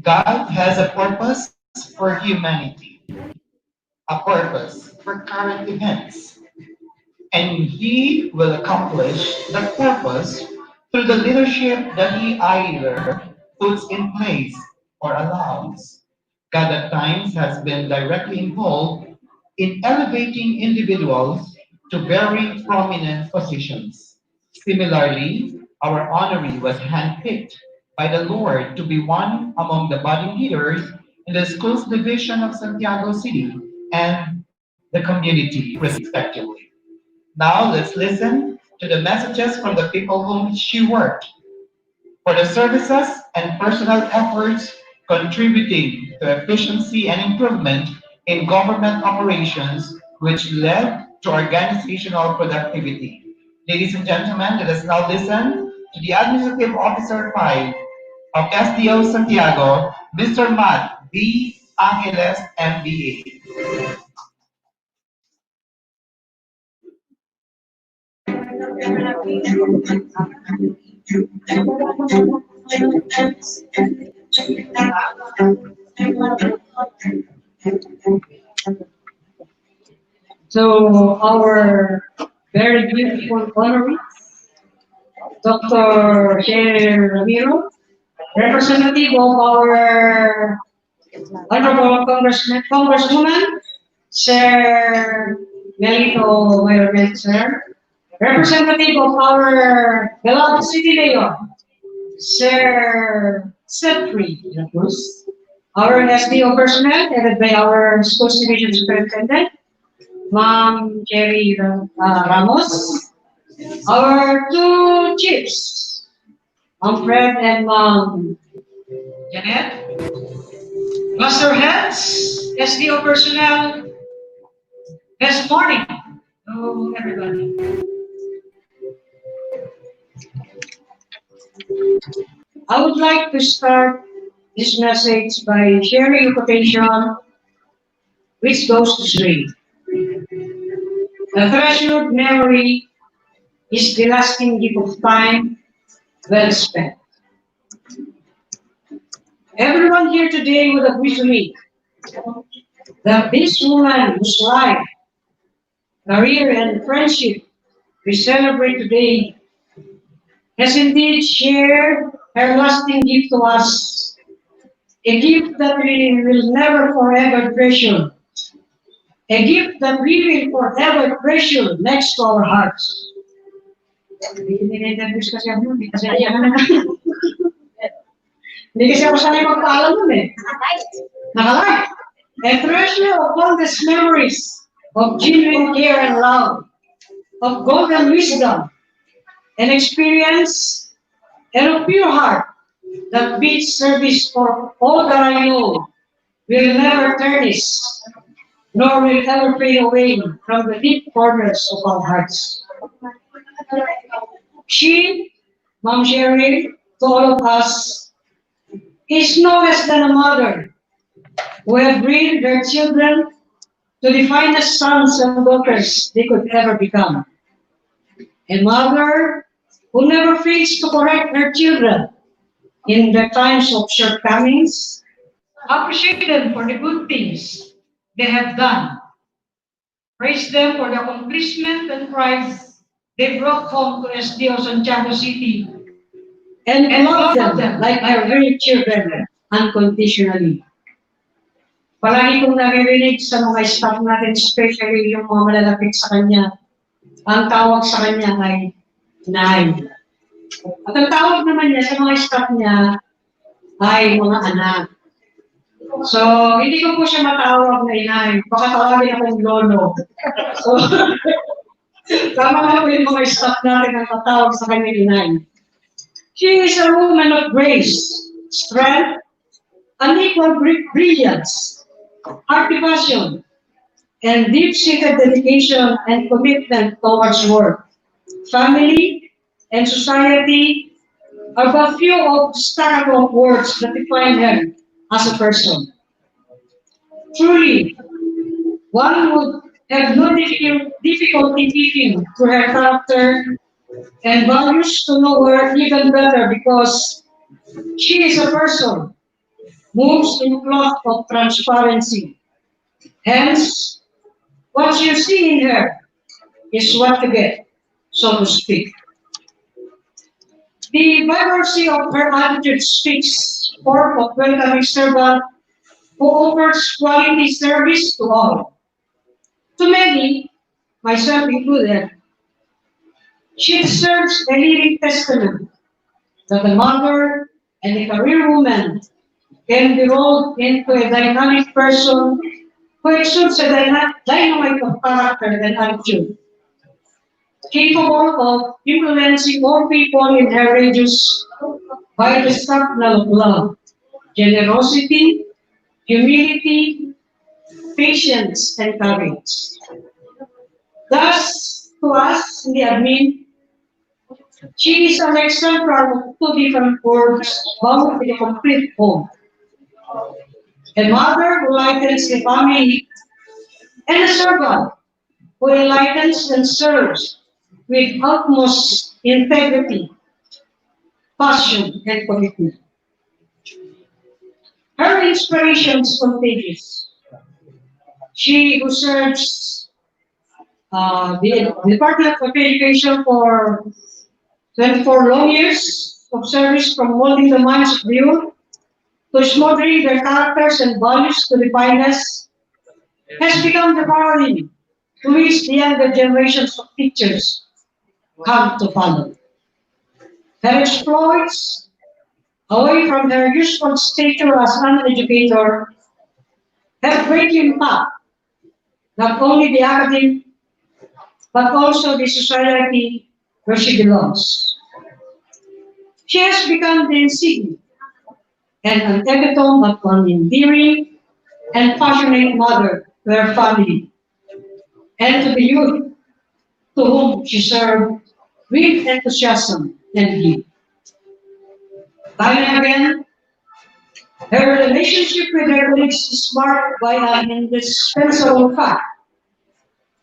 God has a purpose for humanity, a purpose for current events, and He will accomplish that purpose through the leadership that He either puts in place or allows. God at times has been directly involved in elevating individuals to very prominent positions. Similarly, our honoree was handpicked by the Lord to be one among the budding leaders in the schools division of Santiago City and the community, respectively. Now let's listen to the messages from the people whom she worked for the services and personal efforts contributing to efficiency and improvement in government operations, which led to organizational productivity. Ladies and gentlemen, let us now listen to the Administrative Officer 5 of SDO Santiago, Mr. Matt B. Angeles, MBA. So our very beautiful honoree, Dr. Cheryl Ramiro, representative of our Honorable Congresswoman, Sir Melito Mayorment, sir, representative of our beloved city mayor, Sir Sefri Cruz, our SDO personnel headed by our schools division superintendent, Ma'am Jerry Ramos, our two chiefs, Ma'am Fred and Ma'am Janet, Master Heads, SDO personnel, best morning to everybody. I would like to start this message by sharing a quotation which goes to say, a treasured memory is the lasting gift of time well spent. Everyone here today would agree to me that this woman whose life, career, and friendship we celebrate today has indeed shared her lasting gift to us, a gift that we will never forever treasure, a gift that we will forever treasure next to our hearts. Hindi kasi ako sanay magpaalam nun eh. Nakalive. A treasure of countless memories of genuine care and love, of golden wisdom and experience, and of pure heart that beats service for all that I know will never tarnish, nor will ever fade away from the deep corners of our hearts. She, Ma'am Cheryl, to all of us, is no less than a mother who have bred their children to the finest sons and daughters they could ever become. A mother who never fails to correct her children in their times of shortcomings, appreciate them for the good things they have done, praise them for the accomplishment and prize they brought home to SDO Santiago City, and love them like our real children unconditionally. Palagi kong naririnig sa mga staff natin, especially yung mga malalapit sa kanya, ang tawag sa kanya ay Nay. At ang tawag naman niya sa mga staff niya ay mga anak. So, hindi ko po siya matawag na inay. Baka tawagin akong lolo. So, tama na po yung mga staff natin ang tatawag sa kanya inay. She is a woman of grace, strength, unequal brilliance, hearty passion, and deep-seated dedication and commitment towards work, family, and society are but few of the stackable words that define her as a person. Truly, one would have no difficulty thinking through her character and values to know her even better because she is a person moves in cloth of transparency. Hence, what you see in her is what you get, so to speak. The vibrancy of her attitude speaks forth of welcoming servant who offers quality service to all. To many, myself included, she serves a living testament that a mother and a career woman can be rolled into a dynamic person who exudes a dynamite of character and attitude, capable of influencing more people in her radius by the signal of love, generosity, humility, patience, and courage. Thus, to us in the admin, she is an exemplar of two different worlds bound in a complete home. A mother who lightens the family, and a servant who enlightens and serves with utmost integrity, passion, and commitment. Her inspiration is contagious. She who serves the Department of Education for 24 long years of service, from molding the minds of the youth to smothering their characters and values to the finest, has become the paradigm to which the younger generations of teachers come to follow. Her exploits, away from her usual stature as an educator, have greatly impacted not only the academic but also the society where she belongs. She has become the insignia and an epitome of an endearing and passionate mother to her family and to the youth to whom she served with enthusiasm and gift. Time and again, her relationship with her colleagues is marked by an indispensable fact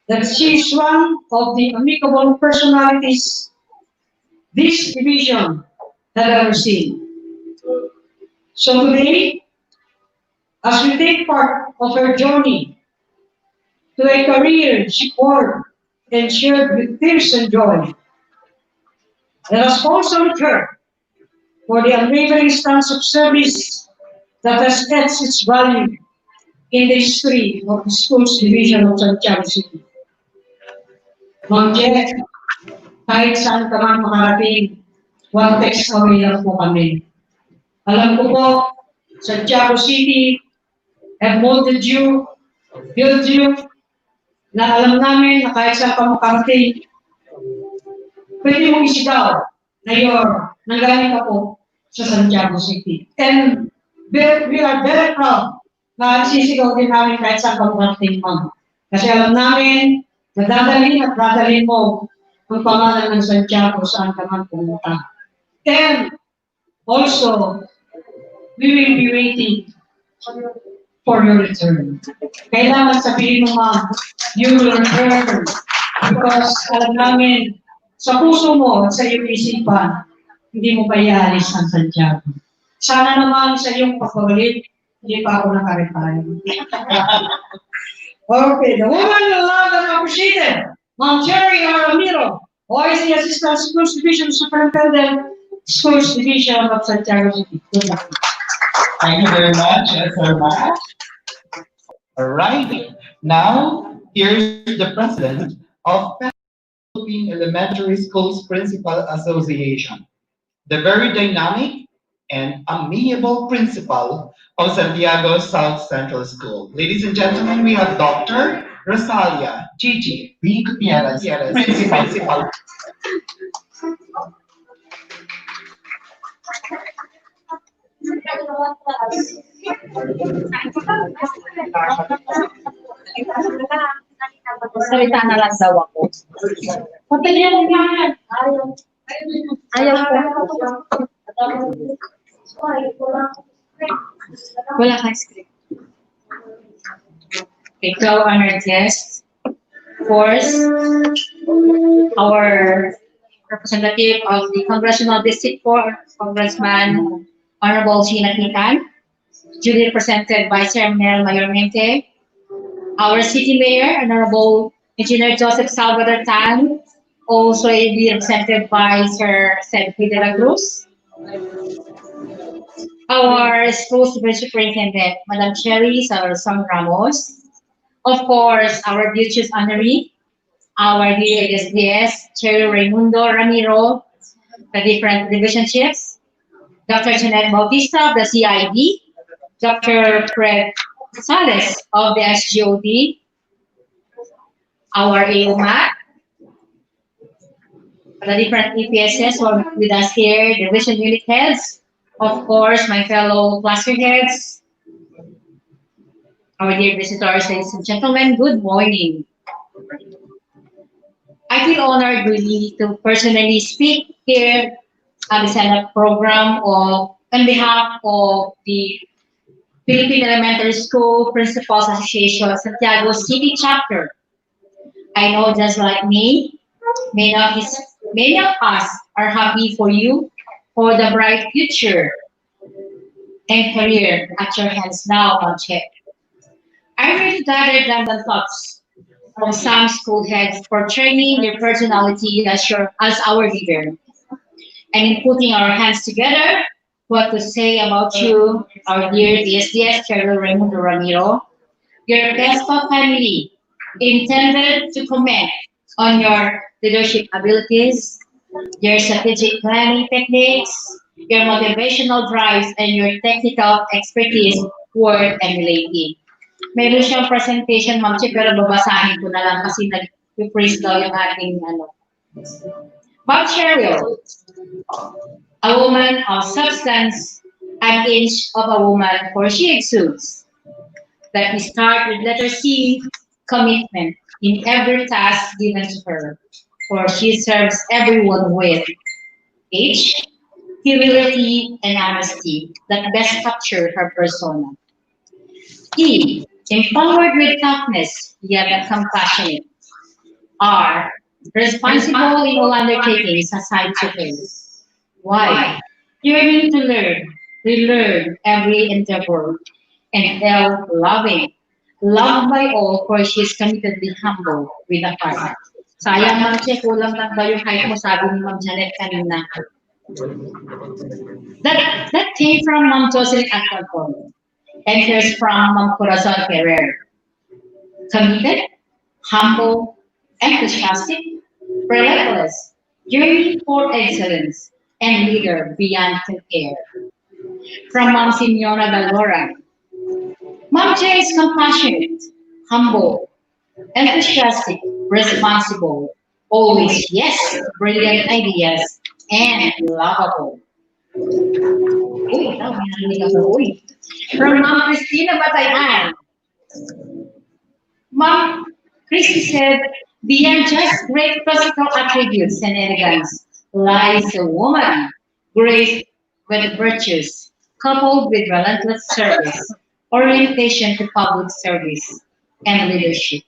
that she is one of the amicable personalities this division had ever seen. So today, as we take part of her journey to a career she poured and shared with tears and joy, let us also salute her for the unwavering stance of service that has etched its value in the history of the school's division of Santiago City. Ma'am Jet, kahit saan ka man makarating, one text away lang po kami. Alam ko po, Santiago City have molded you, built you, na alam namin na kahit saan ka makarating, pwede mong isigaw na nanggaling ka po sa Santiago City. And we are very proud na sisigaw din namin kahit saan ka makarating, ma'am. Kasi alam namin na dadalhin mo ang pangalan ng Santiago saan ka man pumunta. And also, we will be waiting for your return. Kailangan sabihin mo, ma'am, you will return. Because alam namin, sa puso mo at sa iyong isipan, hindi mo pa ialis ang Santiago. Sana naman sa iyong pagkawalik, hindi pa ako nakaretire. Okay, the woman you love and appreciated, Ma'am Cheryl Ramiro, who is the Assistant Schools Division Superintendent, Schools Division of Santiago City. Good luck. Thank you very much, Sir Matt. All right. Now, here's the president of Philippine Elementary Schools Principal Association, the very dynamic and amiable principal of Santiago South Central School. Ladies and gentlemen, we have Dr. Rosalia Gigi B. Gutierrez, principal. Salita na lang daw ako. Patayin mo yan. Ayaw ko. Wala kang script. Ikaw, honored guest. Of course, our representative of the Congressional District 4, Congressman Honorable Sheena Kitan, duly represented by Sir Mayor Mente, our City Mayor, Honorable Engineer Joseph Salvador Tan, also be represented by Sir Cedric de la Cruz, our school superintendent, Madam Cherry Ramos, Of course, our duties honoree, our dear SDS, Cheryl Raimundo Ramiro, the different division chiefs, Dr. Jeanette Bautista of the CID, Dr. Fred Sales of the SGOD, our AOMAT, the different EPSs who are with us here, division unit heads, of course, my fellow cluster heads, our dear visitors, ladies and gentlemen, good morning. I feel honored really to personally speak here at the Senate program on behalf of the Philippine Elementary School Principals Association Santiago City Chapter. I know just like me, many of us are happy for you for the bright future and career at your hands now, Monche. I really gathered random thoughts from some school heads for training their personality as our leader. And in putting our hands together, what to say about you, our dear DSDS Cheryl Raimundo Ramiro, your best of family, intended to comment on your leadership abilities, your strategic planning techniques, your motivational drives, and your technical expertise worth emulating. Meron siyang presentation, Ma'am Che, pero babasahin ko na lang kasi nag-freeze daw yung ating ano. Ma'am Cheryl, a woman of substance, an inch of a woman, for she exudes. Let me start with letter C, commitment in every task given to her, for she serves everyone with H, humility and honesty that best capture her persona. E, empowered with toughness, yet compassionate. R, responsible in all undertakings assigned to her. Why? Yearning to learn, relearn every endeavor, and L, loving, loved by all, for she is committedly humble with a heart. Sayang, Ma'am Che, kulang lang daw yung height mo, sabi ni Ma'am Janet kanina. That came from Ma'am Jocelyn Alcalcon. And here's from Ma'am Corazon Ferrer. Committed, humble, enthusiastic, relentless, yearning for excellence, and leader beyond compare. From Ma'am Simeona Galora. Ma'am Che is compassionate, humble, enthusiastic, responsible, always yes, brilliant ideas, and lovable. Uy, tao, may narinig ako, uy. From Ma'am Christina Batayan. Ma'am Christy said, beyond just great physical attributes and elegance lies a woman, graced with virtues, coupled with relentless service, orientation to public service, and leadership.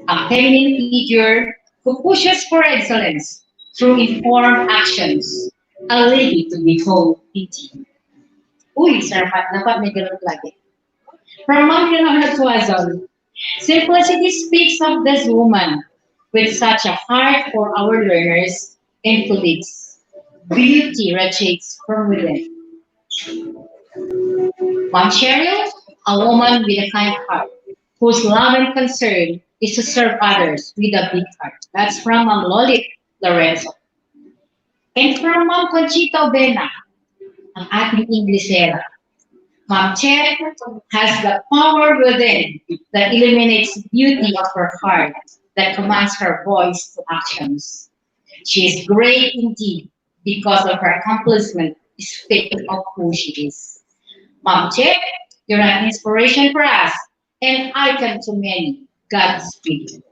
A feminine figure who pushes for excellence through informed actions, a lady to behold indeed. Uy, sir, dapat may ganun lagi. From Ma'am Leonardo Tuazon, simplicity speaks of this woman with such a heart for our learners and colleagues. Beauty radiates from within. Ma'am Cheryl, a woman with a kind heart, whose love and concern is to serve others with a big heart. That's from Ma'am Lolit Lorenzo. And from Ma'am Conchita Obena, ang ating Inglesera. Ma'am Che has the power within that illuminates the beauty of her heart, that commands her voice to actions. She is great indeed because of her accomplishment is fit of who she is. Ma'am Che, you're an inspiration for us, and icon to many. Godspeed.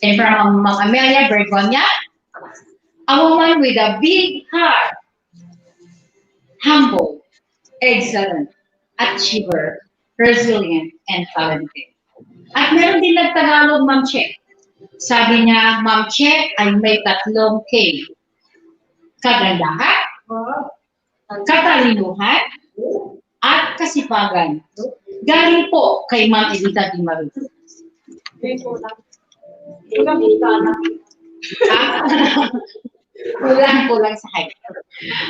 And from Ma'am Amelia Bergonia, a woman with a big heart, humble, excellent, achiever, resilient, and talented. At meron din nagtagalog, Ma'am Che. Sabi niya, Ma'am Che ay may tatlong K. Kagandahan, katalinuhan, at kasipagan. Galing po kay Ma'am Elita Di Maru. Kulang sa height.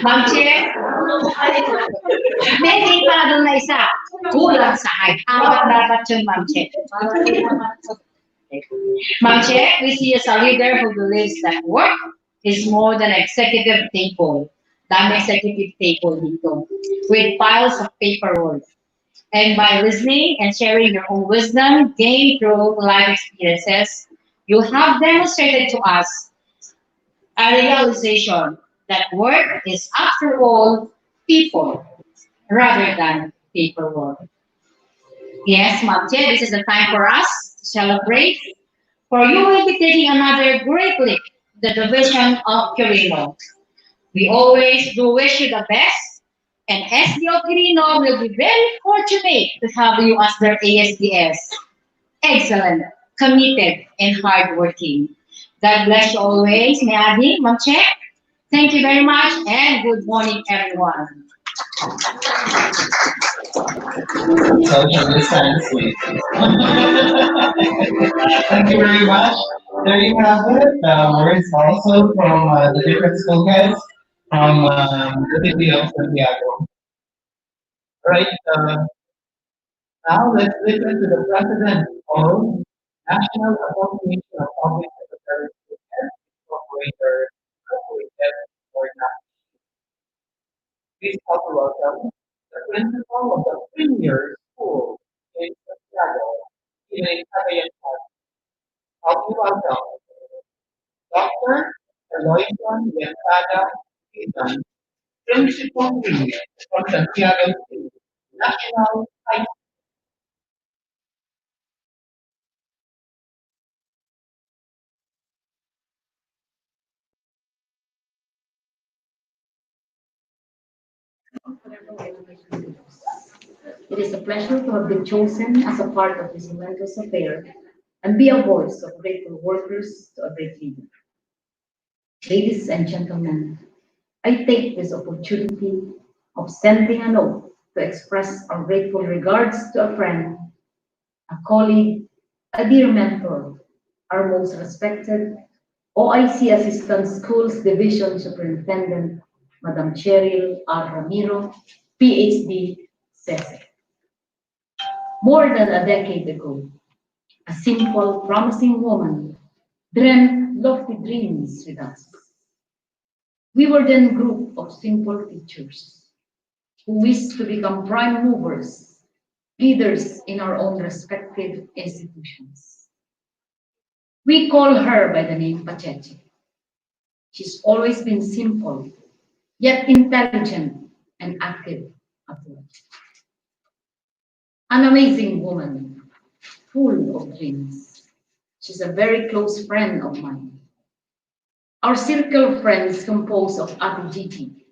Ma'am Che, hindi pa doon na isa-isa. Kulang sa height. Apat dapat yung Ma'am Che. Ma'am Che, we see you as a leader who believes that work is more than executive table. Dami executive table dito. With piles of paperwork. And by listening and sharing your own wisdom gained through life experiences, you have demonstrated to us a realization that work is, after all, people rather than paperwork. Yes, Ma'am Che, this is the time for us to celebrate. For you will be taking another great leap, the division of Quirino. We always do wish you the best, and SD of Quirino will be very fortunate to have you as their ASDS. Excellent, committed, and hardworking. God bless you always, Meadi, Ma'am Che. Thank you very much, and good morning, everyone. Social distancing. Thank you very much. There you have it. Words also from the different school heads from the city of Santiago. Right. Now let's listen to the president of National Association of Public Secretary Students Incorporated for NAP. Please also welcome the principal of the premier school in Santiago, in Cagayan. Help you welcome Dr. Eloison Yentada Season, Principal Premier from Santiago City, National High School. It is a pleasure to have been chosen as a part of this momentous affair and be a voice of grateful workers to a great leader. Ladies and gentlemen, I take this opportunity of sending a note to express our grateful regards to a friend, a colleague, a dear mentor, our most respected OIC Assistant Schools Division Superintendent, Madam Cheryl R. Ramiro, PhD, CESE. More than a decade ago, a simple, promising woman dreamt lofty dreams with us. We were then a group of simple teachers who wished to become prime movers, leaders in our own respective institutions. We call her by the name Pacheche. She's always been simple, yet intelligent and active at work. An amazing woman, full of dreams. She's a very close friend of mine. Our circle of friends composed of Ate Gigi,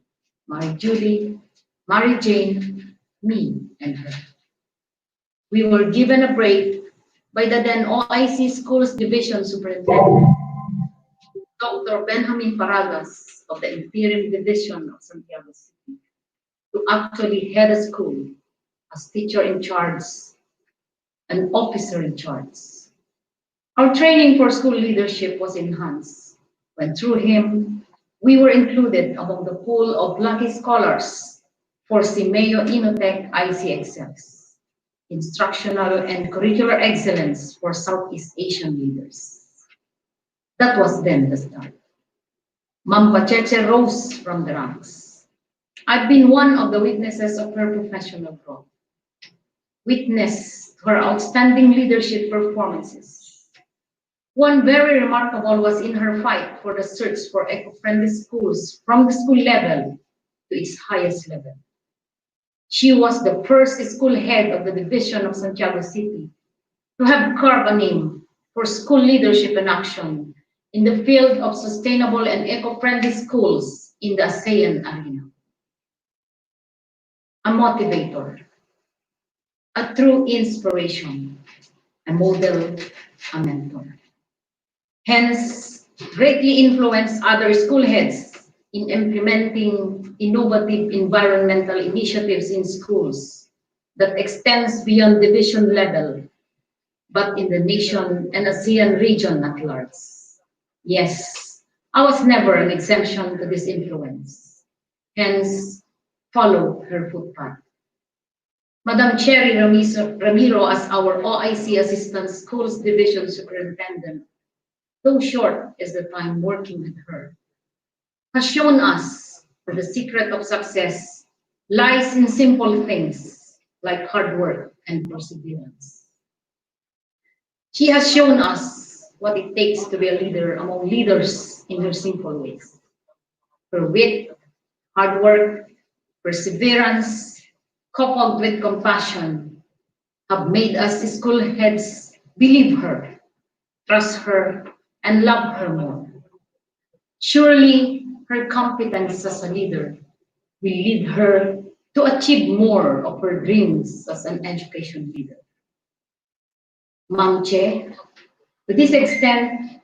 Mary Julie, Mary Jane, me, and her. We were given a break by the then OIC Schools Division Superintendent, Dr. Benjamin Paragas of the Interim Division of Santiago City, to actually head a school as teacher in charge and officer in charge. Our training for school leadership was enhanced when through him, we were included among the pool of lucky scholars for CIMEO Inotech ICXLs, Instructional and Curricular Excellence for Southeast Asian Leaders. That was then the start. Ma'am Pacheche rose from the ranks. I've been one of the witnesses of her professional growth. Witness to her outstanding leadership performances. One very remarkable was in her fight for the search for eco-friendly schools from the school level to its highest level. She was the first school head of the division of Santiago City to have carved a name for school leadership and action in the field of sustainable and eco-friendly schools in the ASEAN arena. A motivator, a true inspiration, a model, a mentor. Hence, greatly influenced other school heads in implementing innovative environmental initiatives in schools that extends beyond division level, but in the nation and ASEAN region at large. Yes, I was never an exemption to this influence. Hence, follow her footpath. Madam Cherry Ramiro as our OIC Assistant Schools Division Superintendent, though short is the time working with her, has shown us that the secret of success lies in simple things like hard work and perseverance. She has shown us what it takes to be a leader among leaders in her simple ways. Her wit, hard work, perseverance, coupled with compassion, have made us school heads believe her, trust her, and love her more. Surely, her competence as a leader will lead her to achieve more of her dreams as an education leader. Ma'am Che, to this extent,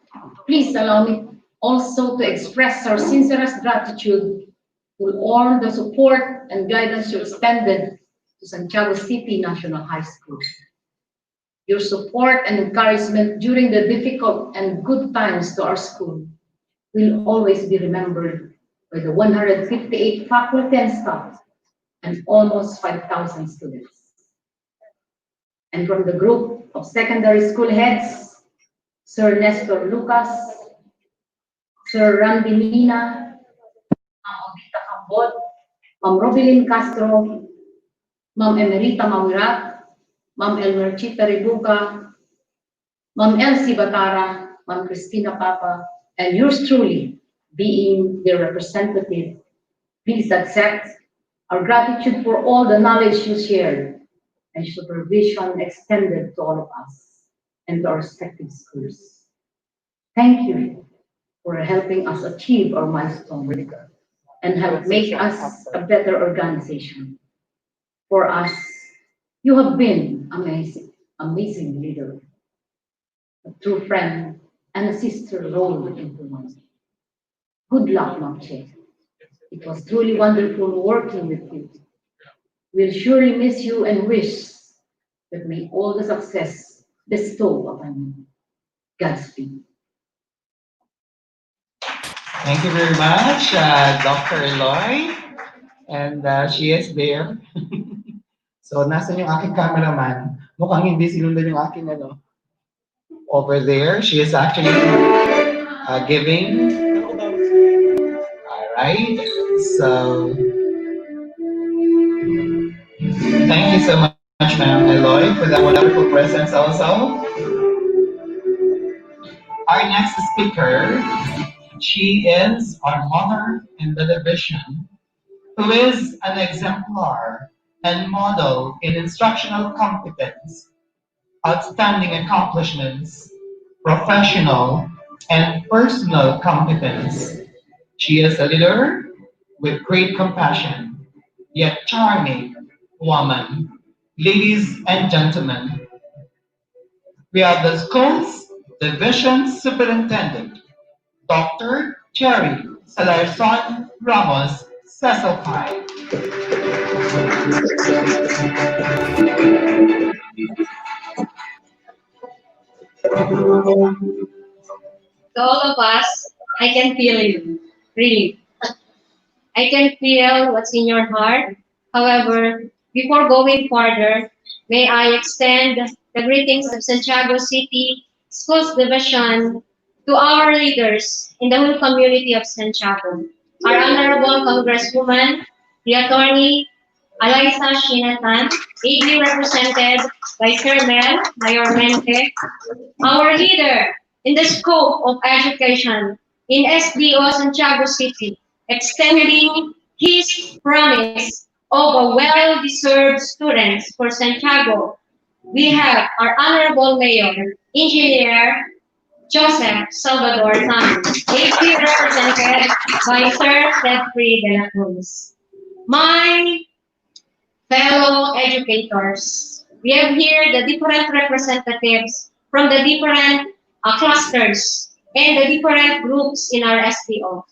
please allow me also to express our sincerest gratitude to all the support and guidance you extended to Santiago City National High School. Your support and encouragement during the difficult and good times to our school will always be remembered by the 158 faculty and staff and almost 5,000 students. And from the group of secondary school heads, Sir Nestor Lucas, Sir Randy Mina, Ma'am Odita Cambot, Ma'am Robilyn Castro, Ma'am Emerita Mawirat, Ma'am Elmerchita Rebuca, Ma'am Elsie Batara, Ma'am Christina Papa, and yours truly, being their representative, please accept our gratitude for all the knowledge you shared and supervision extended to all of us and to our respective schools. Thank you for helping us achieve our milestone and help make us a better organization. For us, you have been amazing, amazing leader, a true friend, and a sister rolled into one. Good luck, Ma'am Che. It was truly wonderful working with you. We'll surely miss you and wish that may all the success bestow upon you. Godspeed. Thank you very much, Dr. Eloy. And she is there. So, nasan yung aking cameraman? Mukhang hindi sinundan yung aking ano. Over there, she is actually giving. All right. So, thank you so much, ma'am Eloy, for that wonderful presence also. Our next speaker, she is our mother in the division, who is an exemplar and model in instructional competence, outstanding accomplishments, professional and personal competence. She is a leader with great compassion, yet charming woman. Ladies and gentlemen, we have the school's division superintendent, Dr. Cherry Salarson Ramos Cecilpai. To all of us, I can feel you, really. I can feel what's in your heart. However, before going further, may I extend the greetings of Santiago City Schools Division to our leaders in the whole community of Santiago. Our Honorable Congresswoman, the Attorney Eliza Shinatan, ably represented by Sir Mel Mayormente, our leader in the scope of education in SDO Santiago City, extending his promise of a well-deserved students for Santiago. We have our Honorable Mayor, Engineer Joseph Salvador Tan, ably represented by Sir Jeffrey de la Cruz. My fellow educators, we have here the different representatives from the different clusters and the different groups in our STO.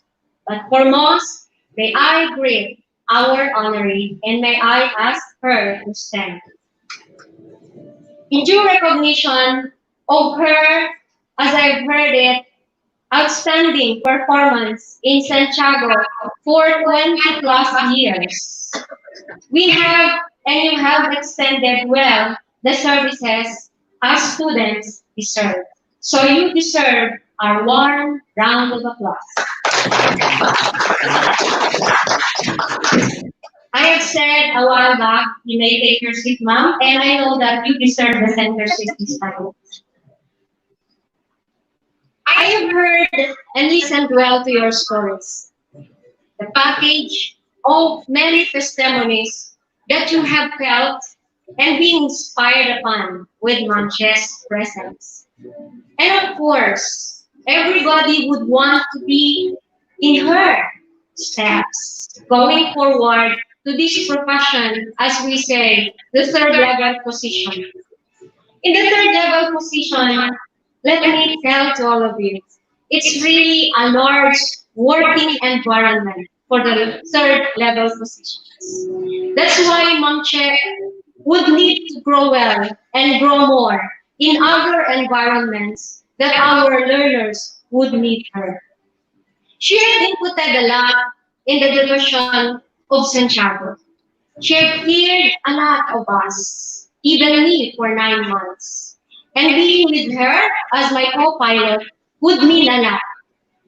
But foremost, may I greet our honoree and may I ask her to stand. In due recognition of her, as I've heard it, outstanding performance in Santiago for 20 plus years, we have and you have extended well the services as students deserve. So you deserve our warm round of applause. I have said a while back, you may take your seat, ma'am, and I know that you deserve the center seat this time. I have heard and listened well to your stories. The package of many testimonies that you have felt and been inspired upon with Manche's presence. And of course, everybody would want to be in her steps, going forward to this profession, as we say, the third level position. In the third level position, let me tell to all of you, it's really a large working environment for the third level positions. That's why Ma'am Che would need to grow well and grow more in other environments that our learners would need her. She has inputted a lot in the division of Santiago. She has cleared a lot of us, even me for 9 months. And being with her as my co-pilot would mean a lot.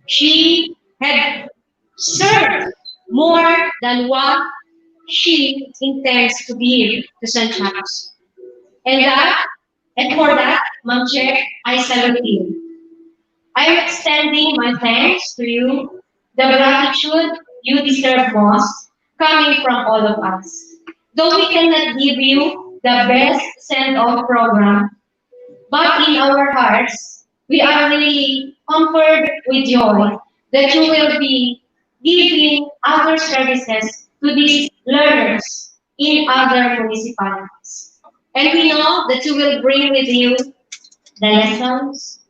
She had served more than what she intends to give to Santiago. And that, and for that, Ma'am Che, I salute you. I'm extending my thanks to you, the gratitude you deserve most, coming from all of us. Though we cannot give you the best send-off program, but in our hearts, we are really comforted with joy that you will be giving other services to these learners in other municipalities. And we know that you will bring with you the lessons,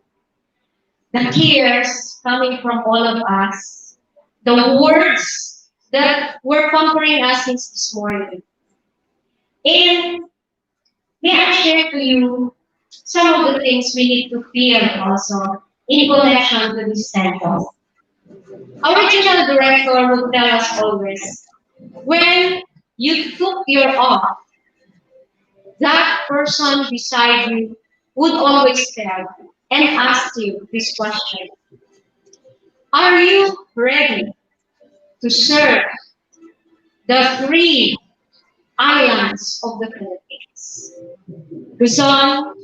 the tears coming from all of us, the words that were comforting us since this morning. And may I share to you some of the things we need to feel also in connection to this center. Our regional director would tell us always, when you took your off, that person beside you would always tell and ask you this question. Are you ready to serve the three islands of the Philippines? Luzon,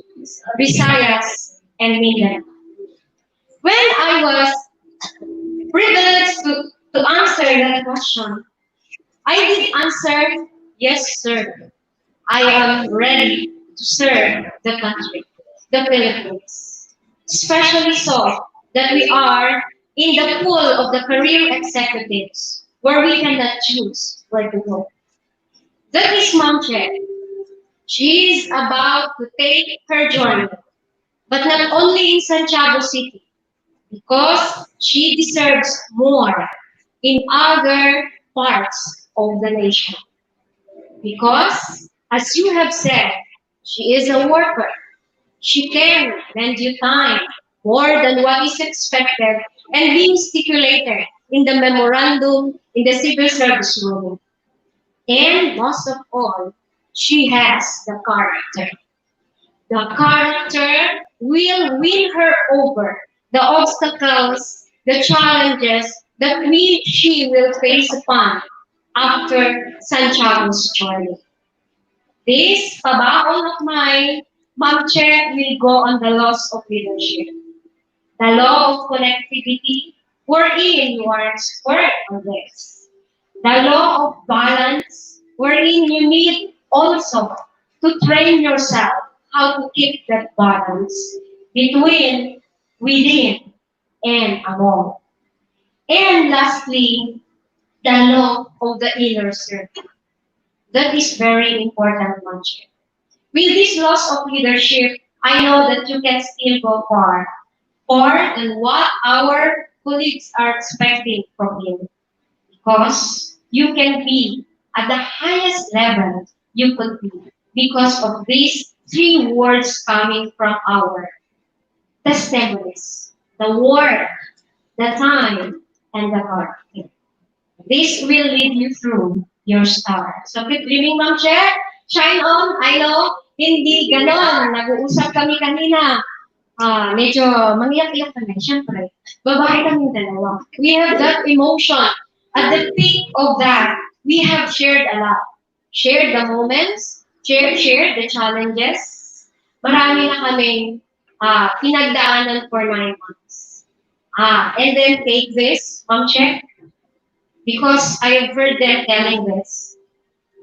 Visayas, and Mindanao. When I was privileged to answer that question, I did answer, yes, sir. I am ready to serve the country, the Philippines. Especially so that we are in the pool of the career executives where we cannot choose where to go. That is Ma'am Che. She is about to take her journey, but not only in Santiago City, because she deserves more in other parts of the nation. Because, as you have said, she is a worker. She can lend you time more than what is expected and being stipulated in the memorandum in the civil service rule. And most of all, she has the character. The character will win her over the obstacles, the challenges that she will face upon after Santiago's journey. This pabaon of mine, Ma'am Che, will go on the laws of leadership. The law of connectivity, wherein you are expert on this. The law of balance, wherein you need also to train yourself how to keep that balance between, within, and among. And lastly, the law of the inner circle. That is very important, Ma'am Che. With these laws of leadership, I know that you can still go far than what our colleagues are expecting from you. Because you can be at the highest level you could be because of these three words coming from our testimonies. The work, the time, and the heart. This will lead you through your star. So keep dreaming, Ma'am Che. Shine on, I know, hindi ganon. Nag-uusap kami kanina. Medyo mangiyak-iyak kami, syempre. Babae kami dalawa. We have that emotion. At the peak of that, we have shared a lot. Shared the moments, shared the challenges. Marami na kaming pinagdaanan for 9 months. And then take this, check, because I have heard them telling this.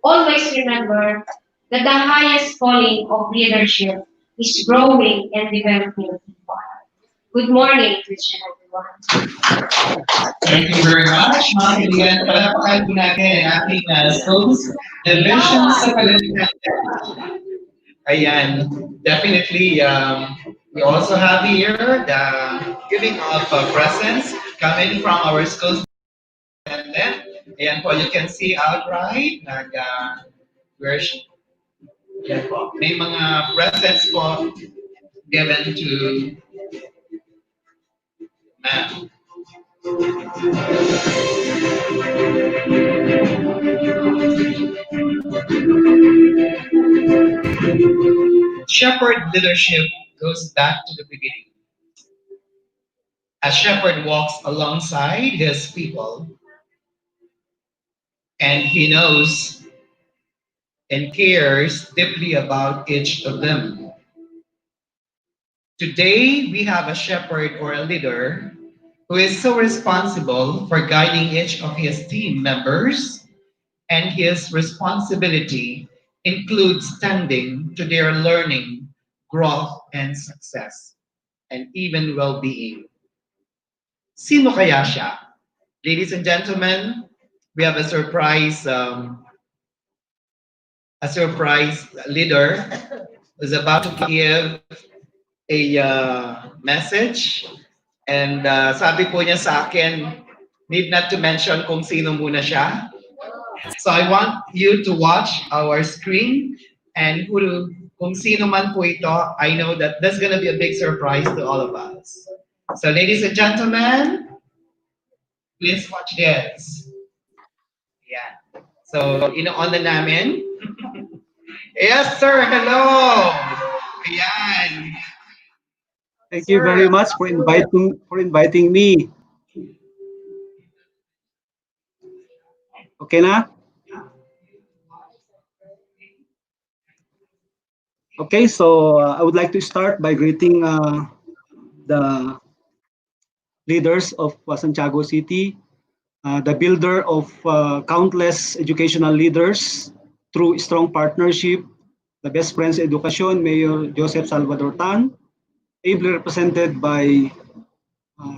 Always remember that the highest calling of leadership is growing and developing people. Good morning, Christian everyone. Thank you very much, mga kaibigan. Palapakan po natin ang ating schools division sa Palantican. Ayan, definitely, we also have here the giving of presents coming from our schools. And then, ayan po, you can see outright, yan po, may mga presents po given to ma'am. Shepherd leadership goes back to the beginning. A shepherd walks alongside his people, and he knows and cares deeply about each of them. Today, we have a shepherd or a leader who is so responsible for guiding each of his team members, and his responsibility includes tending to their learning, growth, and success, and even well-being. Sino kaya siya? Ladies and gentlemen, we have a surprise leader who's about to give a message. And sabi po niya sa akin, need not to mention kung sino muna siya. So I want you to watch our screen, and kung sino man po ito, I know that that's gonna be a big surprise to all of us. So ladies and gentlemen, please watch this. Yeah. So, on na namin. Yes, sir. Hello. Ayan. Thank you very much for inviting me. Okay na? Okay, so I would like to start by greeting the leaders of Santiago City, the builder of countless educational leaders through strong partnership, the Best Friends Education, Mayor Joseph Salvador Tan, ably represented by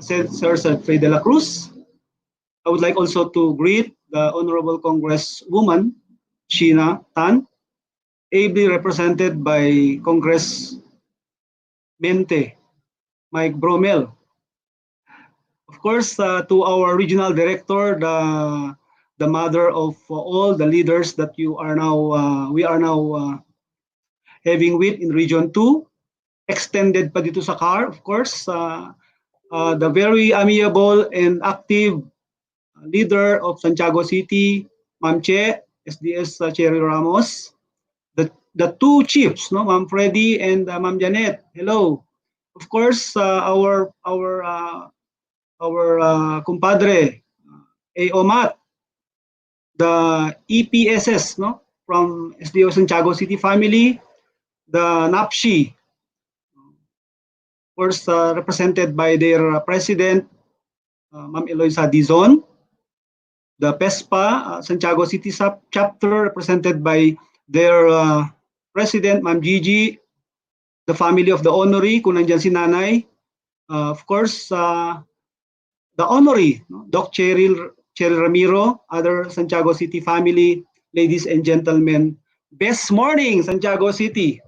Sir Fred de la Cruz. I would like also to greet the Honorable Congresswoman Sheena Tan, ably represented by Congress Mente Mike Bromel. Of course, to our regional director, the mother of all the leaders that we are now having with in Region 2, extended pa dito sa car, of course, the very amiable and active leader of Santiago City, Ma'am Che, SDS Cheryl Ramos, the two chiefs, no, Ma'am Freddy and Ma'am Janet. Hello. Of course, our compadre, Omat, the EPSS, no, from SDO Santiago City family, the NAPSI, of course, represented by their president, Ma'am Eloisa Dizon, the PESPA, Santiago City chapter, represented by their president, Ma'am Gigi, the family of the honoree, kung nandyan si nanay, of course, the honoree, Doc Cheryl Ramiro, other Santiago City family, ladies and gentlemen, best morning, Santiago City.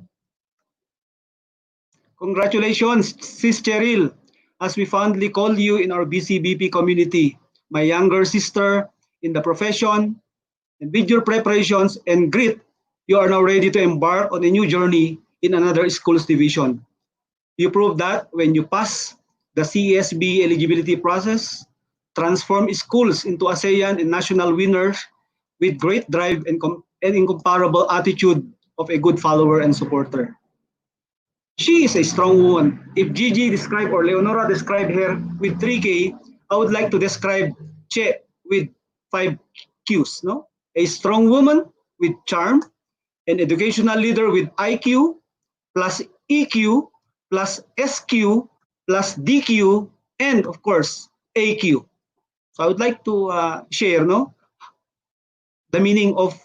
Congratulations, Sis Cheryl, as we fondly call you in our BCBP community, my younger sister in the profession, and with your preparations and grit, you are now ready to embark on a new journey in another schools division. You prove that when you pass the CESB eligibility process, transform schools into ASEAN and national winners with great drive and and incomparable attitude of a good follower and supporter. She is a strong woman. If Gigi described or Leonora described her with 3K, I would like to describe Che with 5 Qs. No? A strong woman with charm, an educational leader with IQ plus EQ plus SQ plus DQ, and of course, AQ. So I would like to share the meaning of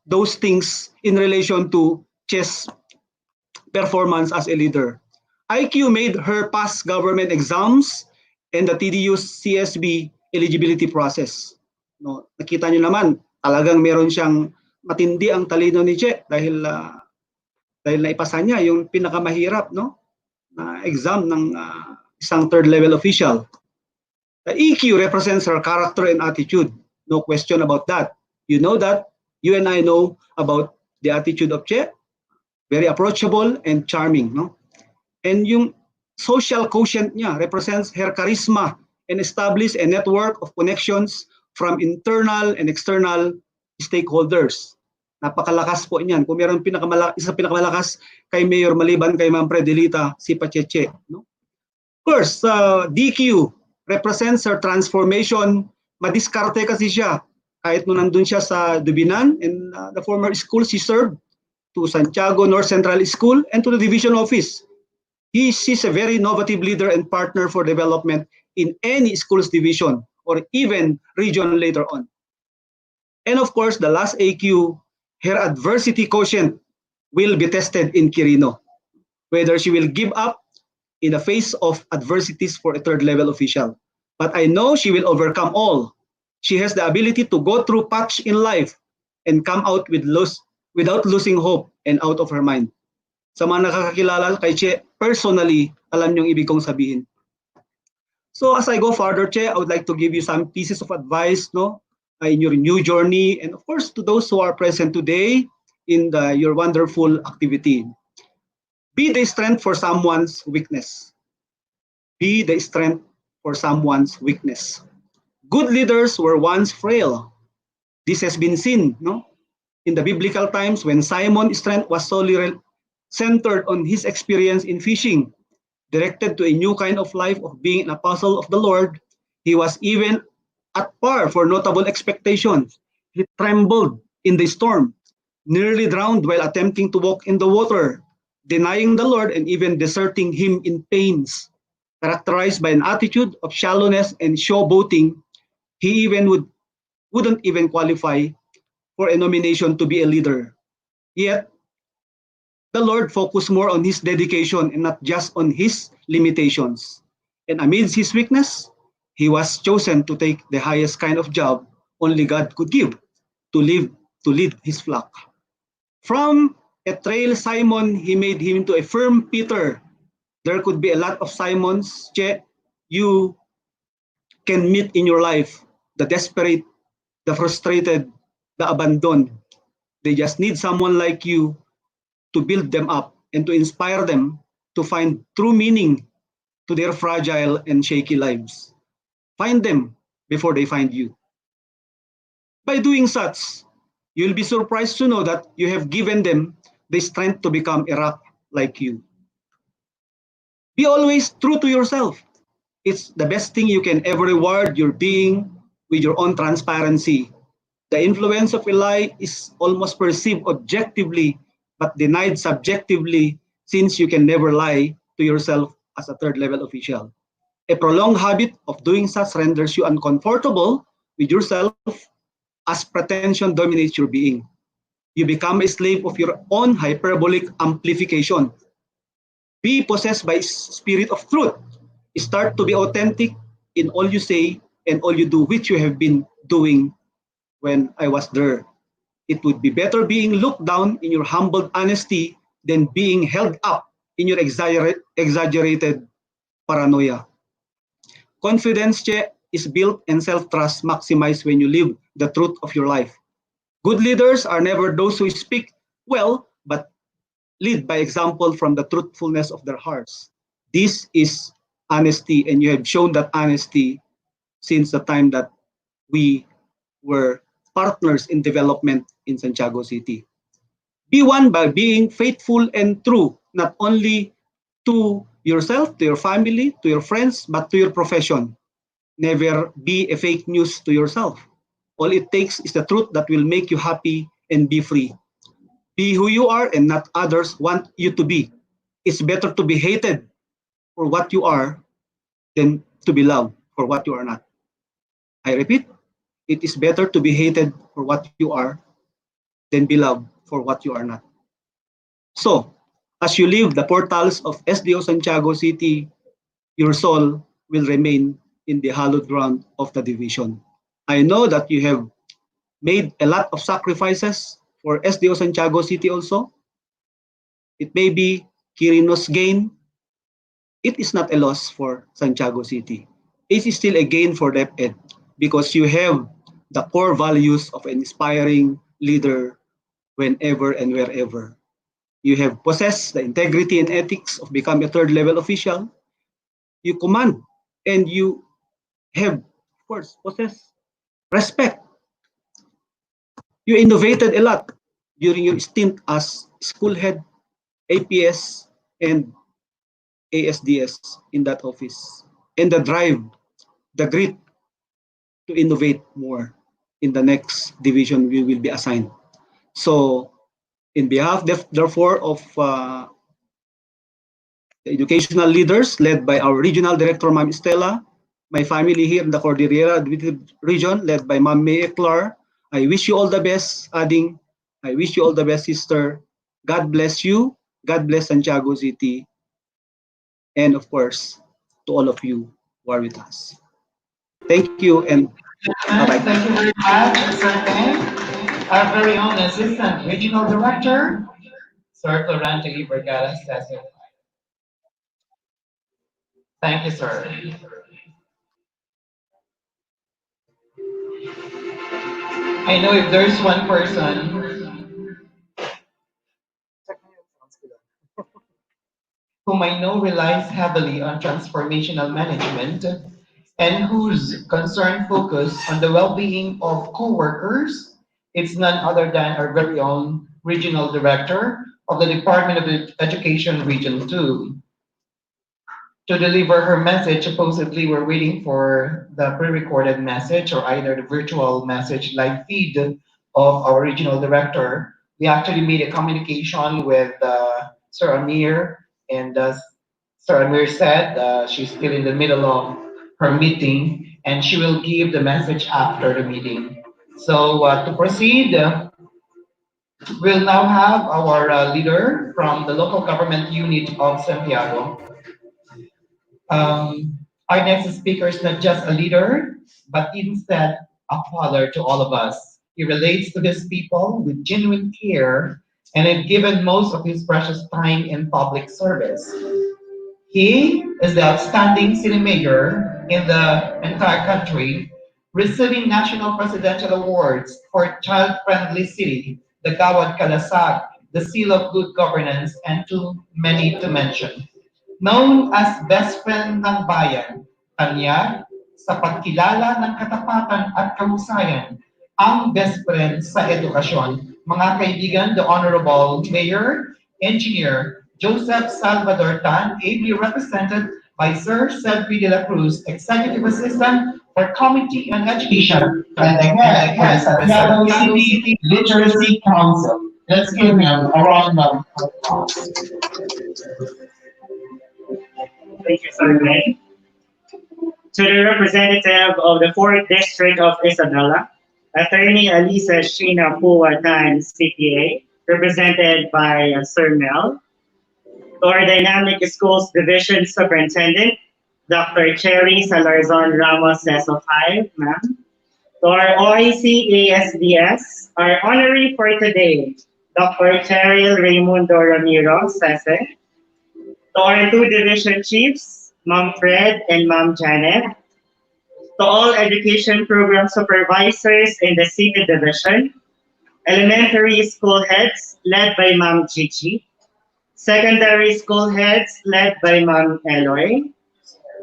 those things in relation to Che's performance as a leader. IQ made her pass government exams and the TDU's CSB eligibility process. No, nakita niyo naman, talagang meron siyang matindi ang talino ni Che dahil naipasa niya yung pinakamahirap na exam ng isang third level official. The EQ represents her character and attitude. No question about that. You know that. You and I know about the attitude of Che. Very approachable and charming. No? And yung social quotient niya represents her charisma and establish a network of connections from internal and external stakeholders. Napakalakas po niyan. Kung meron isa pinakamalakas kay Mayor maliban kay Ma'am Predelita, si Pacheche. No? Of course, DQ represents her transformation. Madiskarte kasi siya. Kahit nung nandun siya sa Dubinan and the former school she served, to Santiago North Central School and to the division office. She's a very innovative leader and partner for development in any school's division or even region later on. And of course, the last AQ, her adversity quotient will be tested in Quirino, whether she will give up in the face of adversities for a third level official. But I know she will overcome all. She has the ability to go through patch in life and come out without losing hope and out of her mind. Sa mga nakakakilala kay Che, personally, alam niyong ibig kong sabihin. So as I go further, Che, I would like to give you some pieces of advice in your new journey, and of course to those who are present today in your wonderful activity. Be the strength for someone's weakness. Be the strength for someone's weakness. Good leaders were once frail. This has been seen, in the biblical times when Simon's strength was solely centered on his experience in fishing. Directed to a new kind of life of being an apostle of the Lord, he was even at par for notable expectations. He trembled in the storm, nearly drowned while attempting to walk in the water, denying the Lord and even deserting him in pains. Characterized by an attitude of shallowness and showboating, he wouldn't even qualify for a nomination to be a leader. Yet, the Lord focused more on his dedication and not just on his limitations. And amidst his weakness, he was chosen to take the highest kind of job only God could give, to lead his flock. From a trail Simon, he made him into a firm Peter. There could be a lot of Simons, Che, you can meet in your life, the desperate, the frustrated, the abandoned. They just need someone like you to build them up and to inspire them to find true meaning to their fragile and shaky lives. Find them before they find you. By doing such, you'll be surprised to know that you have given them the strength to become a rock like you. Be always true to yourself. It's the best thing you can ever reward your being with your own transparency. The influence of a lie is almost perceived objectively but denied subjectively, since you can never lie to yourself as a third level official. A prolonged habit of doing such renders you uncomfortable with yourself as pretension dominates your being. You become a slave of your own hyperbolic amplification. Be possessed by spirit of truth. Start to be authentic in all you say and all you do, which you have been doing when I was there. It would be better being looked down in your humbled honesty than being held up in your exaggerated paranoia. Confidence, Che, is built and self-trust maximized when you live the truth of your life. Good leaders are never those who speak well, but lead by example from the truthfulness of their hearts. This is honesty, and you have shown that honesty since the time that we were partners in development in Santiago City. Be one by being faithful and true, not only to yourself, to your family, to your friends, but to your profession. Never be a fake news to yourself. All it takes is the truth that will make you happy and be free. Be who you are and not others want you to be. It's better to be hated for what you are than to be loved for what you are not. I repeat, it is better to be hated for what you are than be loved for what you are not. So, as you leave the portals of SDO Santiago City, your soul will remain in the hallowed ground of the division. I know that you have made a lot of sacrifices for SDO Santiago City also. It may be Quirino's gain. It is not a loss for Santiago City. It is still a gain for DepEd because you have the core values of an inspiring leader whenever and wherever. You have possessed the integrity and ethics of become a third level official. You command and you have, of course, possess respect. You innovated a lot during your stint as school head, APS, and ASDS in that office. And the drive, the grit to innovate more in the next division we will be assigned. So, in behalf, therefore, of the educational leaders led by our regional director, Ma'am Stella, my family here in the Cordillera region led by Ma'am May Eclar. I wish you all the best, adding, I wish you all the best, sister. God bless you. God bless Santiago City. And of course, to all of you who are with us. Thank you and bye-bye. Thank you very much, Sir Ben. Our very own Assistant Regional Director, Sir Florante Vergara says it. Thank you, sir. I know if there's one person whom I know relies heavily on transformational management and whose concern focus on the well-being of co-workers, it's none other than our very own Regional Director of the Department of Education Region 2. To deliver her message, supposedly we're waiting for the pre-recorded message or either the virtual message live feed of our regional director. We actually made a communication with Sir Amir, and Sir Amir said she's still in the middle of her meeting and she will give the message after the meeting. So to proceed, we'll now have our leader from the local government unit of Santiago. Our next speaker is not just a leader, but instead a father to all of us. He relates to his people with genuine care and has given most of his precious time in public service. He is the outstanding city mayor in the entire country, receiving national presidential awards for child-friendly city, the Gawad Kalasag, the Seal of Good Governance, and too many to mention. Known as best friend ng bayan, kanya sa pagkilala ng katapatan at kahusayan, ang best friend sa edukasyon. Mga kaibigan, the Honorable Mayor, Engineer Joseph Salvador Tan, ably represented by Sir Cedric de la Cruz, Executive Assistant for Committee on Education and the head of the Santiago City Literacy Council. Let's give him a round of applause. Thank you, Sir Glenn. To the representative of the 4th District of Isabela, Attorney Alisa Sheena Puwatan, CPA, represented by Sir Mel. To our Dynamic Schools Division Superintendent, Dr. Cherry Salarzon Ramos Seso5, ma'am. To our OIC ASDS, our honoree for today, Dr. Cheryl Raimundo Ramiro Sese. To our 2 division chiefs, Ma'am Fred and Ma'am Janet. To all education program supervisors in the city division, elementary school heads led by Ma'am Gigi, secondary school heads led by Ma'am Eloy,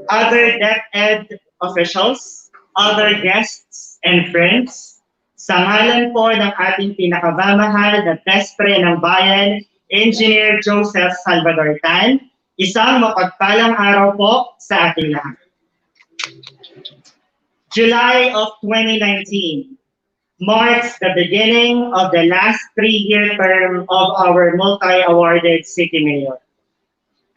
other DepEd officials, other guests and friends, Sa ngalan po ng ating pinakamamahal na best friend ng bayan, Engineer Joseph Salvador Tan, isang mapagpalang araw po sa ating lahat. July of 2019 marks the beginning of the last 3-year term of our multi-awarded city mayor.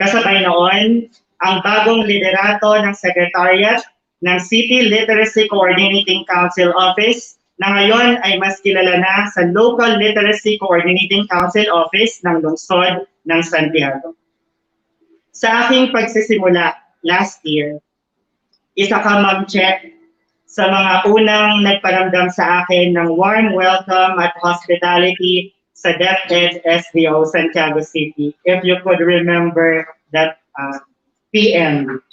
Kasabay noon, ang bagong liderato ng Secretariat ng City Literacy Coordinating Council Office na ngayon ay mas kilala na sa Local Literacy Coordinating Council Office ng Lungsod ng Santiago. Sa aking pagsisimula last year, isa ka mag-check sa mga unang nagparamdam sa akin ng warm welcome at hospitality sa DepEd SDO Santiago City. If you could remember that PM.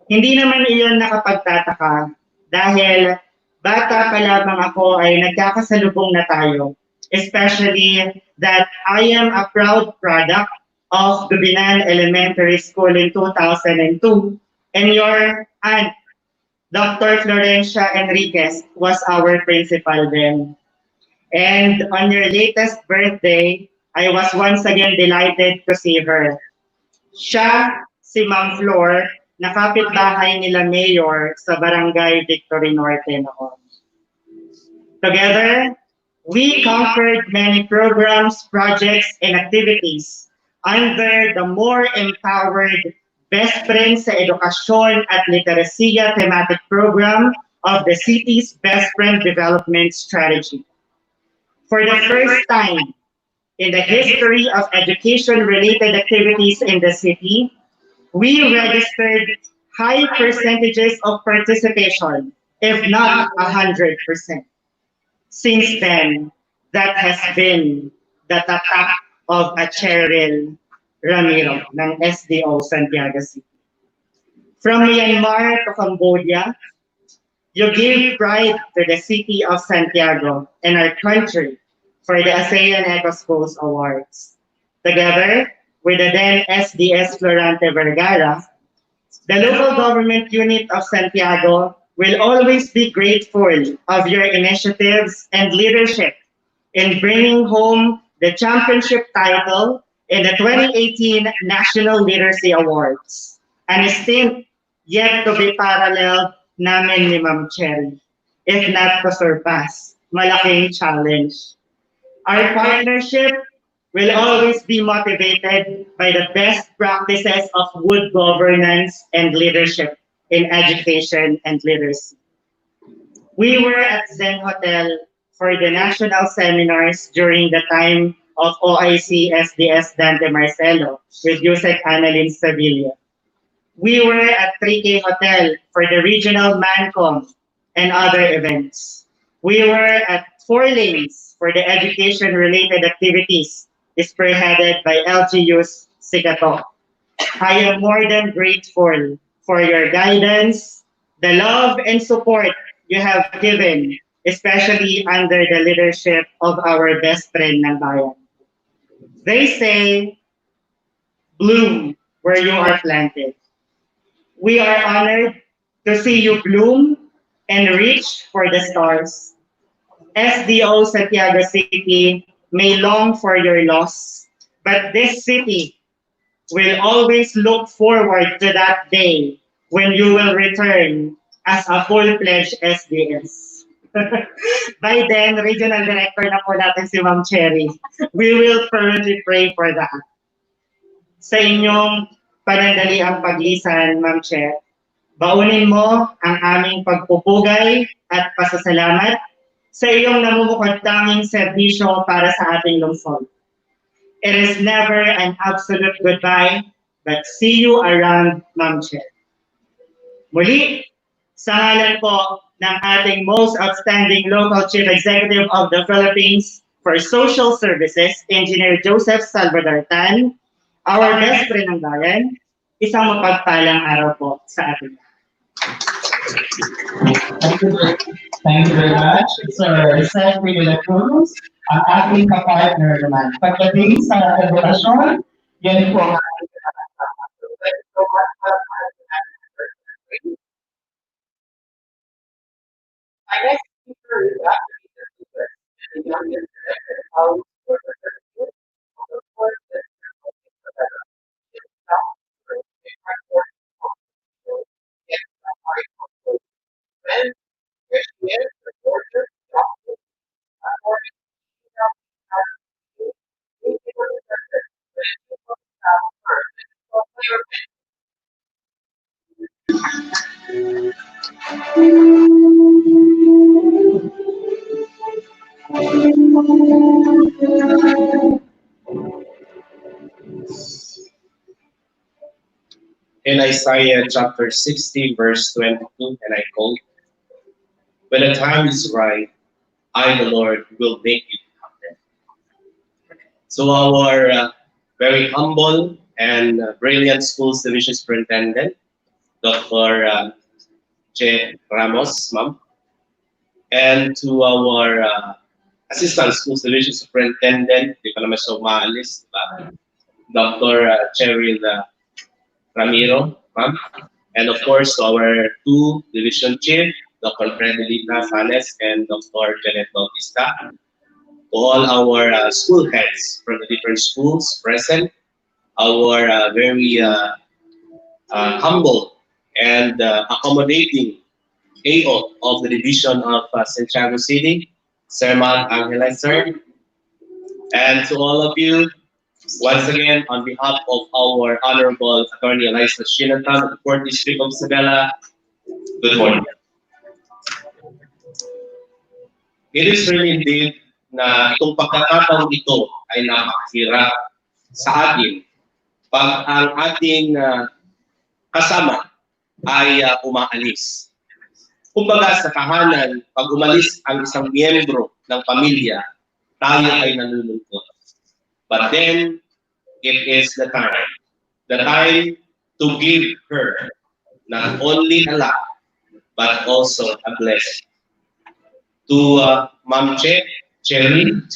Hindi naman iyon nakapagtataka dahil bata pa lamang ako ay nagkakasalubong na tayo. Especially that I am a proud product of Dubinan Elementary School in 2002 and your aunt Dr. Florencia Enriquez was our principal then. And on your latest birthday, I was once again delighted to see her. Siya, si Ma'am Flor, na kapitbahay nila Mayor sa Barangay Victory Norte noon. Together, we conquered many programs, projects, and activities under the more empowered Best Friends sa Edukasyon at Literasiya thematic program of the city's Best Friend Development Strategy. For the first time in the history of education-related activities in the city, we registered high percentages of participation, if not 100%. Since then, that has been the tatak of a Cheryl Ramiro ng SDO Santiago City. From Myanmar to Cambodia, you gave pride to the city of Santiago and our country for the ASEAN Eco Schools Awards. Together with the then SDS Florante Vergara, the local government unit of Santiago will always be grateful of your initiatives and leadership in bringing home the championship title in the 2018 National Literacy Awards, an stint yet to be paralleled namin ni Ma'am Cheryl, if not to surpass. Malaking challenge. Our partnership will always be motivated by the best practices of good governance and leadership in education and literacy. We were at Zen Hotel for the national seminars during the time of OIC SDS Dante Marcelo with Yusek Annalyn Sevilla. We were at 3K Hotel for the regional MANCOM and other events. We were at 4 Lanes for the education-related activities spearheaded by LGU's Sigato. I am more than grateful for your guidance, the love and support you have given, especially under the leadership of our best friend ng bayan. They say, bloom where you are planted. We are honored to see you bloom and reach for the stars. SDO Santiago City may long for your loss, but this city will always look forward to that day when you will return as a full-fledged SDS. By then, Regional Director na po natin si Ma'am Cherry. We will fervently pray for that. Sa inyong panandaliang paglisan, Ma'am Cher, baunin mo ang aming pagpupugay at pasasalamat sa iyong namumukod-tanging serbisyo para sa ating lungsod. It is never an absolute goodbye, but see you around, Ma'am Cher. Muli, sa ngalan po ng ating most outstanding local Chief Executive of the Philippines for Social Services, Engineer Joseph Salvador Tan, our best friend ng bayan, isang mapagpalang araw po sa atin. Thank you very much, Sir Secretary de la Cruz, ang ating kapartner naman. Pagdating sa edukasyon, yan po ang ating In Isaiah chapter 60, verse 22, and I quote, "When the time is right, I, the Lord, will make it happen." So our very humble and brilliant schools division superintendent, Dr. Che Ramos, ma'am, and to our assistant schools division superintendent, di pa naman siya umaalis, di ba? Dr. Cheryl Ramiro, ma'am. And of course, to our two division chief, Dr. Fredelita Sanes and Dr. Janet Bautista, to all our school heads from the different schools present, our very humble and accommodating AO of the division of Santiago City, Sir Matt Angela, sir, and to all of you, once again, on behalf of our Honorable Attorney Eliza Shinatan of the 4th District of Isabela, good morning. It is really indeed na itong pagkakataon ito ay napakahirap sa atin pag ang ating kasama ay umaalis. Kumbaga sa tahanan, pag umalis ang isang miyembro ng pamilya, tayo ay nalulungkot. But then, it is the time to give her not only a love, but also a blessing. To Ma'am Cheryl,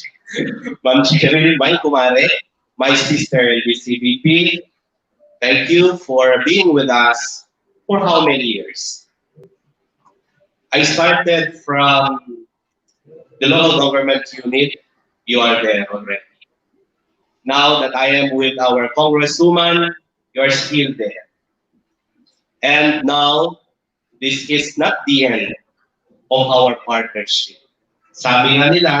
Ma'am Cheryl, my kumare, my sister in the CBP, thank you for being with us for how many years? I started from the local government unit, you are there already. Now that I am with our congresswoman, you are still there. And now, this is not the end of our partnership. Sabi nga nila,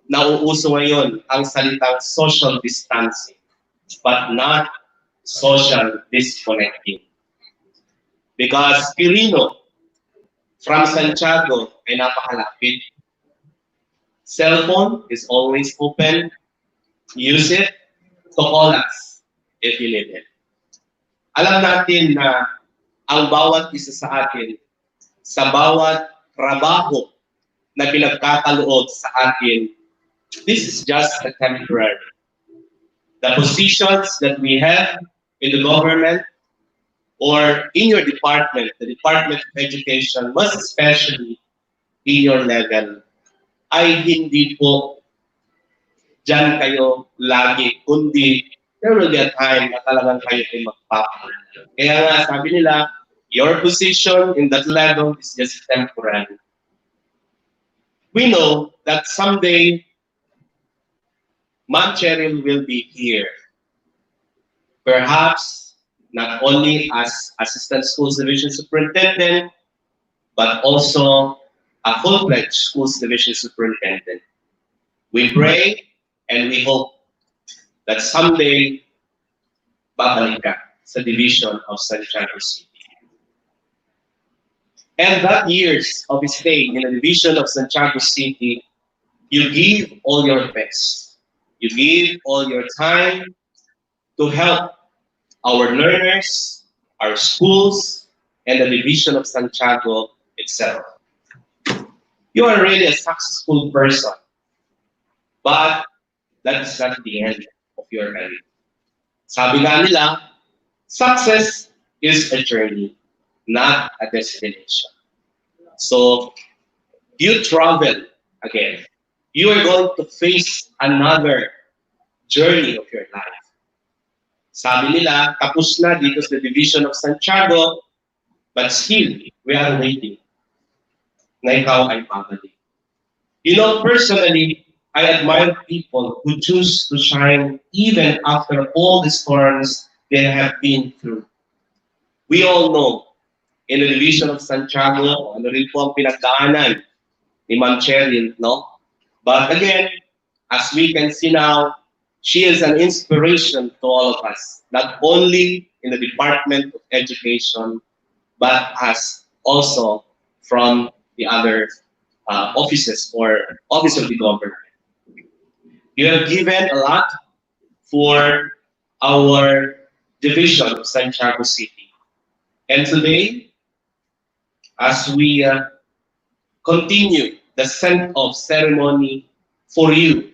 nauuso ngayon ang salitang social distancing, but not social disconnecting. Because Quirino from Santiago ay napakalapit. Cellphone is always open. Use it to call us if you need it. Alam natin na ang bawat isa sa atin, sa bawat trabaho na pinagkakaloob sa atin, this is just a temporary. The positions that we have in the government or in your department, the Department of Education, most especially in your level, ay hindi po dyan kayo lagi, kundi there will be a time na talagang kayo ay magpapalit. Kaya nga sabi nila, your position in that level is just temporary. We know that someday, Ma'am Cheryl will be here. Perhaps not only as Assistant Schools Division Superintendent, but also a full-fledged Schools Division Superintendent. We pray and we hope that someday, babalik ka sa division of Santiago City. And that years of stay in the division of Santiago City, you give all your best. You give all your time to help our learners, our schools, and the division of Santiago itself. You are really a successful person, but that is not the end of your career. Sabi nga nila, success is a journey, not a destination. So, you travel again. You are going to face another journey of your life. Sabi nila, tapos na dito sa division of Santiago, but still, we are waiting na ikaw ay pabalik. You know, personally, I admire people who choose to shine even after all the storms they have been through. We all know, in the division of Santiago, ano rin po ang pinagdaanan ni Ma'am Cheryl, no? But again, as we can see now, she is an inspiration to all of us, not only in the Department of Education, but as also from the other offices or office of the government. You have given a lot for our division of Santiago City. And today, as we continue the send off ceremony for you,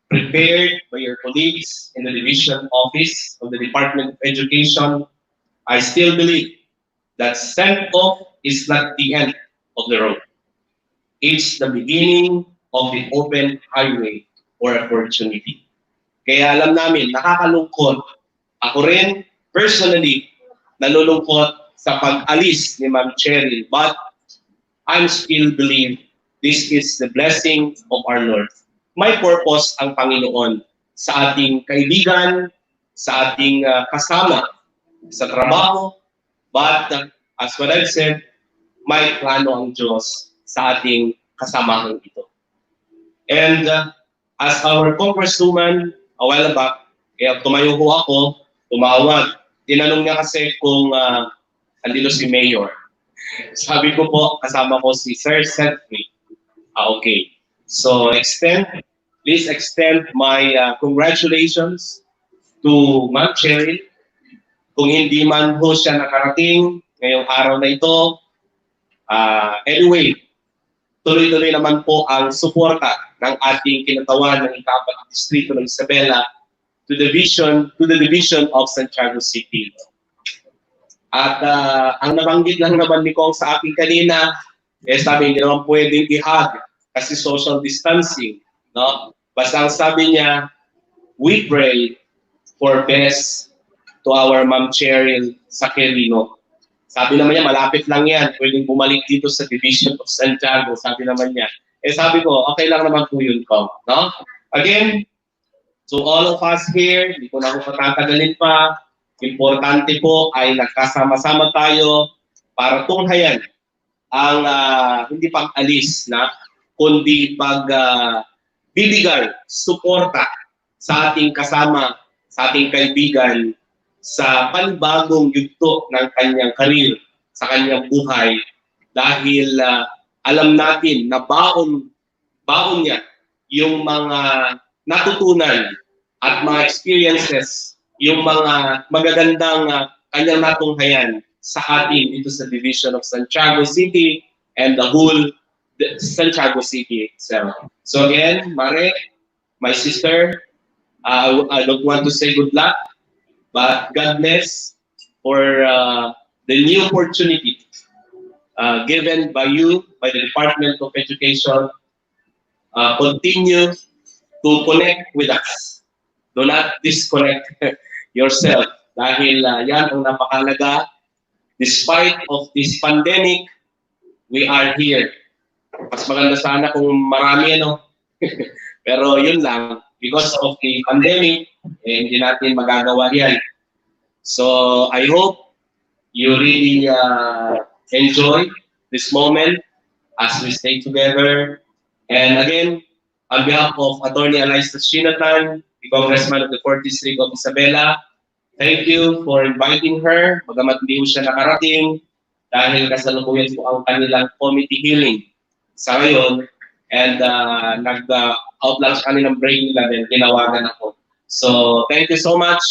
prepared by your colleagues in the division office of the Department of Education, I still believe that send off is not the end of the road. It's the beginning of the open highway or opportunity. Kaya alam namin, nakakalungkot. Ako rin, personally, nalulungkot sa pag-alis ni Ma'am Cheryl. But I still believe this is the blessing of our Lord. May purpose ang Panginoon sa ating kaibigan, sa ating kasama sa trabaho. But as what I've said, may plano ang Diyos sa ating kasamahan ito. And as our congresswoman a while back, kaya tumayo ho ako, tumawag. Tinanong niya kasi kung andito si Mayor. Sabi ko po, kasama ko si Sir sent me. Okay. So please extend my congratulations to Ma'am Cheryl. Kung hindi man ho siya nakarating ngayong araw na ito, anyway, tuloy-tuloy naman po ang suporta ng ating kinatawan ng ikapat distrito ng Isabela to the division of Santiago City. At ang nabanggit lang naman ni Kong sa akin kanina, sabi hindi naman pwedeng i-hug kasi social distancing. No? Basta ang sabi niya, we pray for best to our Ma'am Cheryl sa Quirino. Sabi naman niya, malapit lang yan. Pwedeng bumalik dito sa Division of Santiago. Sabi naman niya. Sabi ko, okay lang naman po yun, Kong. No? Again, to all of us here, hindi ko na ako patatagalin pa. Importante po ay nagkasama-sama tayo para tunghayan ang hindi pag-alis na, kundi bibigay suporta sa ating kasama, sa ating kaibigan, sa panibagong yugto ng kanyang karir, sa kanyang buhay, dahil alam natin na baon niya yung mga natutunan at mga experiences, yung mga magagandang kanyang natunghayan sa atin ito sa Division of Santiago City and the whole Santiago City itself. So again, Mare, my sister, I don't want to say good luck, but God bless for the new opportunity given by you, by the Department of Education. Continue to connect with us. Do not disconnect yourself dahil yan ang napakalaga. Despite of this pandemic, we are here. Mas maganda sana kung marami pero yun lang, because of the pandemic, hindi natin magagawa yan. So I hope you really enjoy this moment as we stay together. And again, on behalf of Attorney Eliza Shinatan, the Congressman of the 4th District of Isabela, thank you for inviting her, bagamat hindi mo siya nakarating, dahil kasalukuyan po ang kanilang committee hearing sa ngayon, and nag-out lang sa kanilang break nila, then tinawagan ako. So, thank you so much,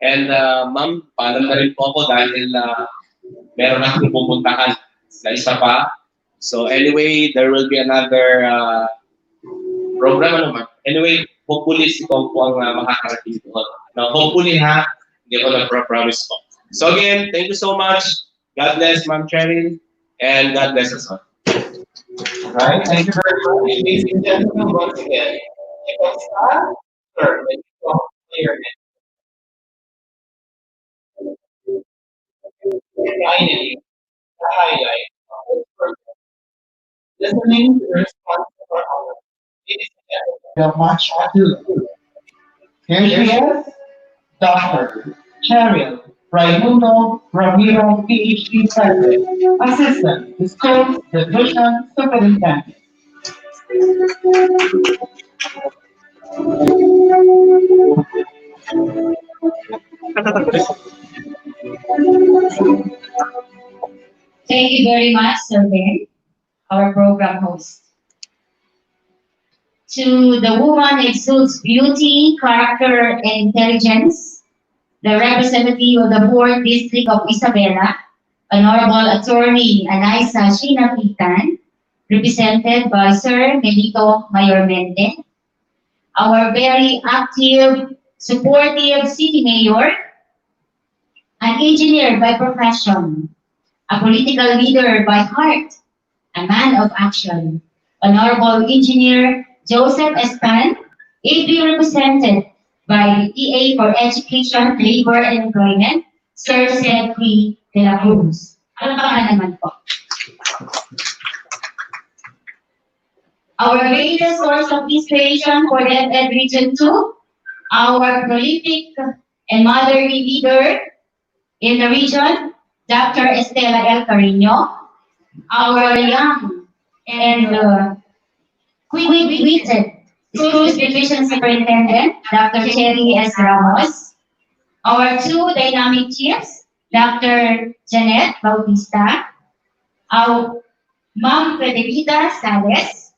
and ma'am, paalam na rin po ako dahil meron akong pupuntahan na isa pa. So anyway, there will be another program naman. Anyway, hopefully si Kong po ang makakarating doon. Now, hopefully hindi ako nag-promise po. So again, thank you so much. God bless Ma'am Cheryl, and God bless us all. Right? Thank you very much, ladies and gentlemen, once again. Sir, may you go clear finally the highlight of this program. Listening to the response of our without much ado. Here she is, Dr. Cheryl Ramiro, PhD President, Assistant to School Division Superintendent. Thank you very much, Sir Ben, our program host. To the woman exudes beauty, character, and intelligence, the representative of the 4th District of Isabela, Honorable Attorney Anaisa Shinapitan, represented by Sir Melito Mayormente, our very active, supportive city mayor, an engineer by profession, a political leader by heart, a man of action, Honorable Engineer Joseph Espan, ably represented by the TA for Education, Labor, and Employment, Sir Cedric de la Cruz. Alapakan naman po. Our greatest source of inspiration for the Ed Region 2, our prolific and motherly leader in the region, Dr. Estela El Carino, our young and quick-witted Schools Division Superintendent, Dr. Cherry S. Ramos, our two dynamic chiefs, Dr. Janet Bautista, our Ma'am Federica Sales,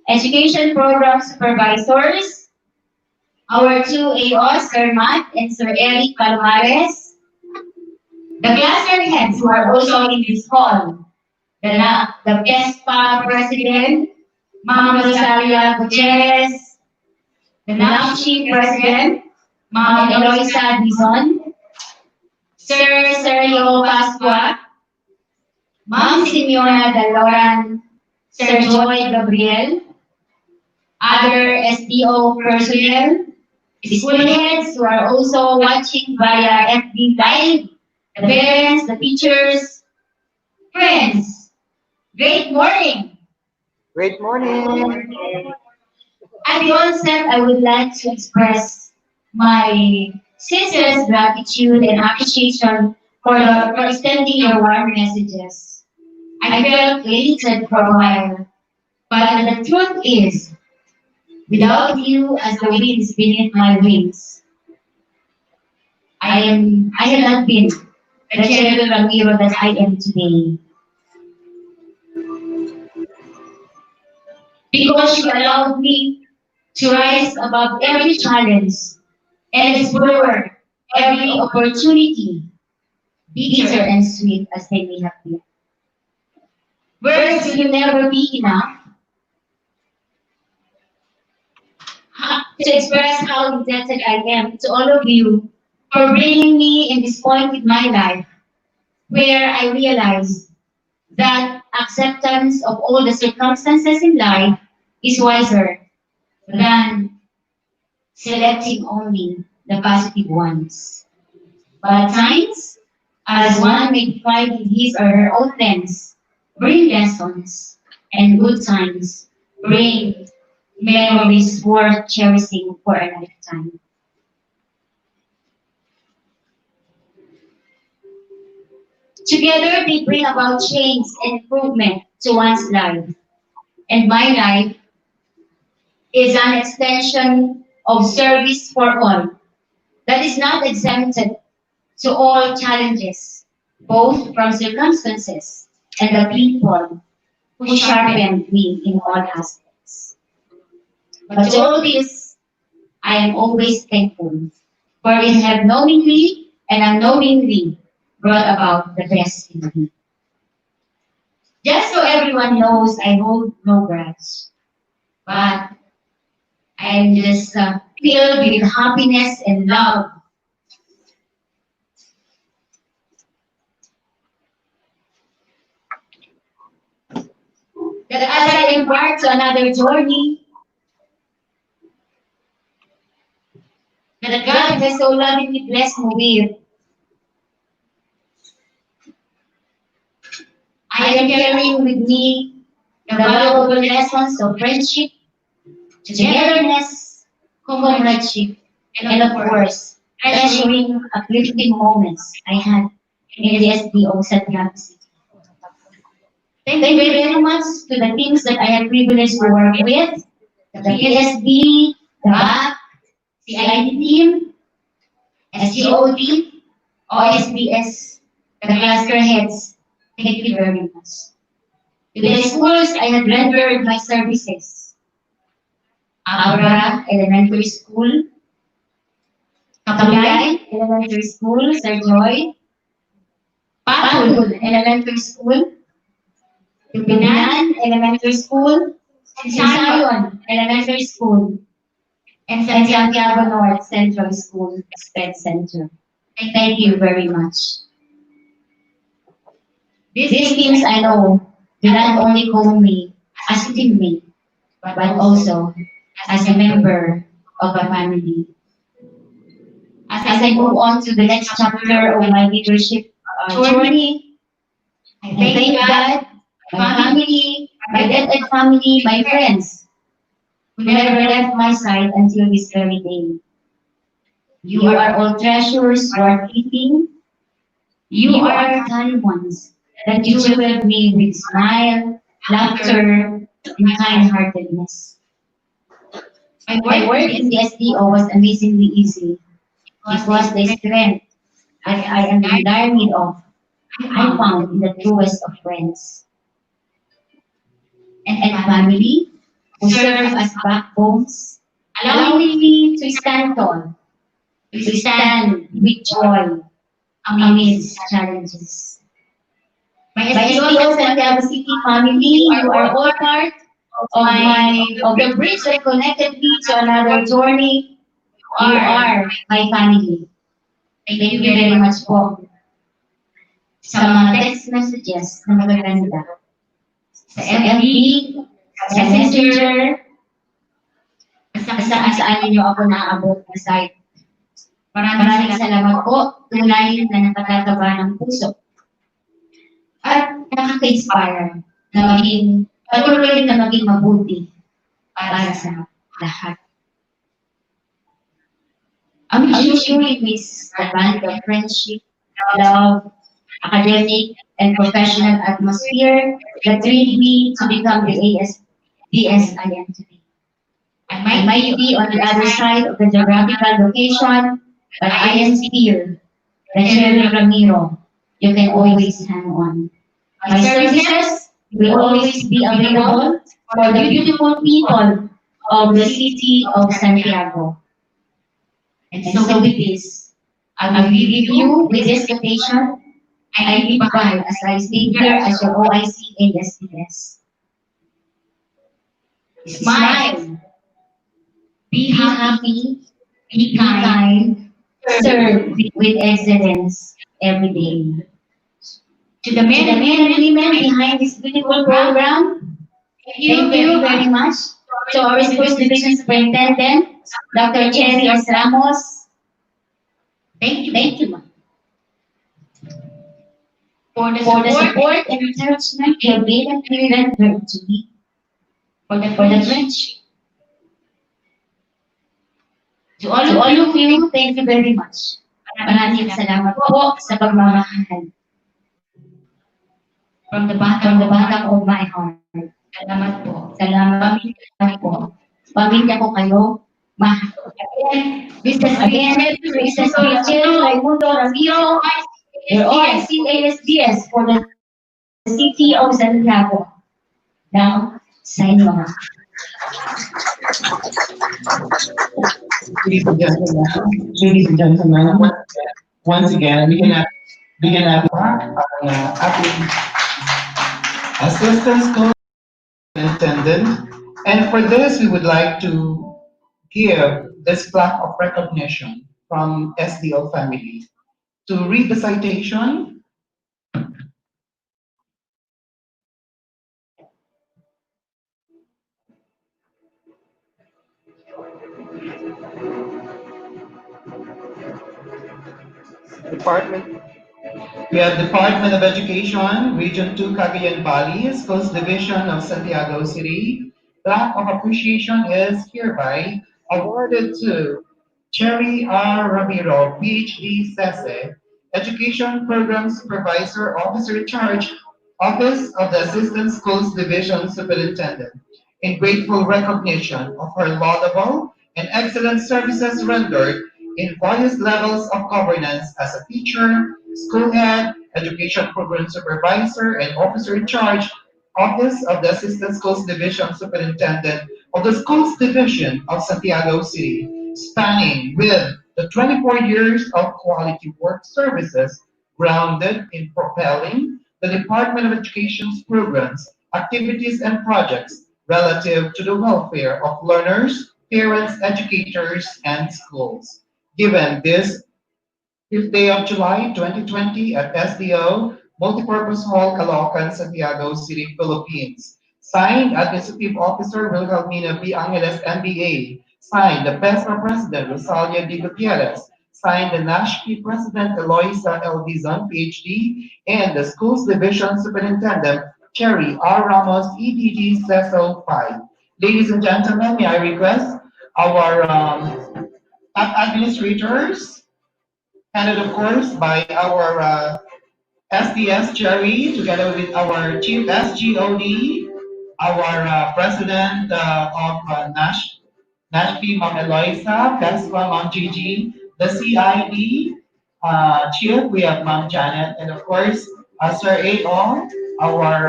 education program supervisors, our two AOs, Sir Matt and Sir Eric Palomares, the cluster heads who are also in this hall, the PESPA President, Ma'am Rosalia Gutierrez, the NAFCHI President, Ma'am Eloisa Dizon, Sir Sergio Pascua, Ma'am Simeona Daloran, Sir Joy Gabriel, other SDO personnel, school heads who are also watching via FB Live, the parents, the teachers, friends, great morning. Great morning. At the onset, I would like to express my sincerest gratitude and appreciation for extending your warm messages. I felt elated for a while, but the truth is, without you as the winds beneath my wings, I had not been the Cheryl Ramiro that I am today. Because you allowed me to rise above every challenge and explore every opportunity, bitter and sweet as they may have been. Words will never be enough to express how indebted I am to all of you for bringing me in this point in my life where I realized that acceptance of all the circumstances in life is wiser than selecting only the positive ones. Bad times, as one may define in his or her own lens, bring lessons, and good times bring memories worth cherishing for a lifetime. Together, they bring about change and improvement to one's life. And my life is an extension of service for all that is not exempted to all challenges, both from circumstances and the people who sharpened me in all aspects. But to all this, I am always thankful, for it have knowingly and unknowingly brought about the best in me. Just so everyone knows, I hold no grudge, but I am just filled with happiness and love that as I embark to another journey that God has so lovingly blessed me with, I am carrying with me the valuable lessons of friendship, togetherness, comradeship, and of course, treasuring uplifting moments I had in the SDO Santiago City. Thank you very much to the teams that I had privileged to work with, the PSD, the BAC, CID team, SGOD, OSBS, the cluster heads. Thank you very much. To the schools I had rendered my services, Abra Elementary School, Kapulay Elementary School, Sir Joy, Patul Elementary School, Tupinan Elementary School, Sisayon Elementary School, and Santiago North Central School, SPED Center. Thank you very much. These teams I know do not only call me as a teammate, but also as a member of a family. As I move on to the next chapter of my leadership journey, I thank God, my family, my DepEd family, my friends, who never left my side until this very day. You are all treasures worth keeping. You are kind ones that jeweled me with smile, laughter, and kind-heartedness. My work in the SDO was amazingly easy. It was the strength that I am in dire need of. I found in the truest of friends and family who serve as backbones, allowing me to stand tall, to stand with joy amidst challenges. My SDO Santiago City family, you are all part of the bridge that connected me to another journey. You are my family. Thank you very much po sa mga text messages na magaganda. Sa FB, sa Messenger, saan saan ninyo ako naaabot na site. Maraming salamat po, tunay na nakatataba ng puso. At nakaka-inspire na patuloy na maging mabuti para sa lahat. I'm sure we miss the band of friendship, love, academic, and professional atmosphere that trained me to become the ASDS I am today. I might be on the other side of the geographical location, but I am still the Cheryl Ramiro you can always hang on. My services will always be available for the beautiful people of the city of Santiago. And so with this, I will leave you with this quotation. I live by as I stay here as your OIC ASDS. Smile, be happy, be kind, serve with excellence every day. To the men and women behind this beautiful program, thank you very much. To our Sports Division Superintendent, Dr. Cheryl Ramos, thank you, ma'am. For the support and encouragement you have given to me, for the friendship. To all of you, thank you very much. Maraming salamat po sa pagmamahal. From the bottom of my heart. Salamat po. Salamat po. Pamilya ko kayo. Mahal. Mrs. Rachel, Raimundo, Ramiro, your OIC ASDS for the city of Santiago. Now, sign off. Ladies and gentlemen, once again, we can have Assistant School Superintendent, and for this we would like to give this plaque of recognition from SDO family. To read the citation, Department We have Department of Education, Region 2, Cagayan Valley, Schools Division of Santiago City. Plaque of appreciation is hereby awarded to Cherry R. Ramiro, PhD, SESE, Education Program Supervisor, Officer in Charge, Office of the Assistant Schools Division Superintendent, in grateful recognition of her laudable and excellent services rendered in various levels of governance as a teacher, school head, education program supervisor, and officer in charge, Office of the Assistant Schools Division Superintendent of the Schools Division of Santiago City, spanning with the 24 years of quality work services grounded in propelling the Department of Education's programs, activities, and projects relative to the welfare of learners, parents, educators, and schools. Given this 5th day of July 2020 at SDO Multipurpose Hall, Caloocan, Santiago City, Philippines. Signed, Administrative Officer Wilhelmina B. Angeles, MBA. Signed, the PESMA President Rosalia D. Gutierrez. Signed, the NASHP President Eloisa L. Dizon, PhD, and the Schools Division Superintendent Cherry R. Ramos, EDG, CESO 5. Ladies and gentlemen, may I request our top administrators, headed of course by our SDS Cherry, together with our Chief SGOD, our President of NASHP, Ma'am Eloisa, PESPA, Ma'am Gigi, the CID Chief, we have Ma'am Janet, and of course, Sir A.O., our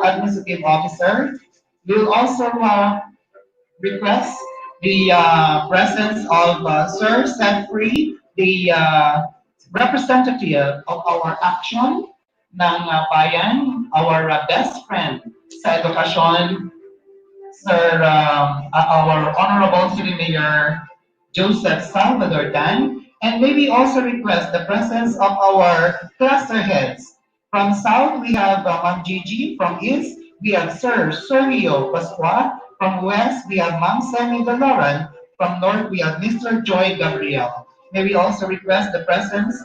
Administrative Officer. We'll also request the presence of Sir Free, the representative of our action ng bayan, our best friend sa edukasyon, Sir, our Honorable City Mayor Joseph Salvador Dan, and maybe also request the presence of our cluster heads. From South, we have Ma'am Gigi. From East, we have Sir Sergio Pasqua. From West, we have Ma'am Sammy Doloran. From North, we have Mr. Joy Gabriel. May we also request the presence.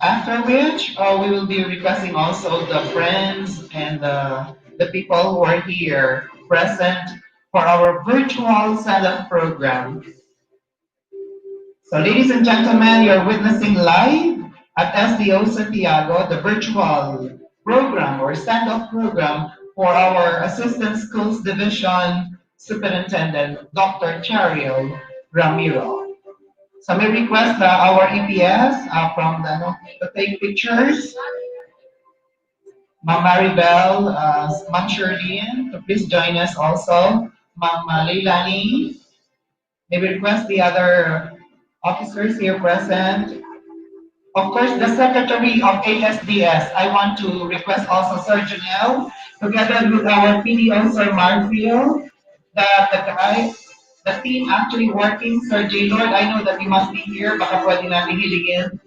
After which, we will be requesting also the friends and the people who are here present for our virtual stand-up program. So ladies and gentlemen, you're witnessing live at SDO Santiago, the virtual program or stand-up program for our Assistant Schools Division Superintendent, Dr. Cheryl Ramiro. So may request our EPS from to take pictures. Ma'am Maribel, Ma'am Sherlyn, to please join us also. Ma'am Leilani, may we request the other officers here present. Of course, the Secretary of ASDS, I want to request also Sir Janelle, together with our PDO, Sir Marfield, the team actually working, Sir J. Lord, I know that you must be here, baka pwede natin hiligin.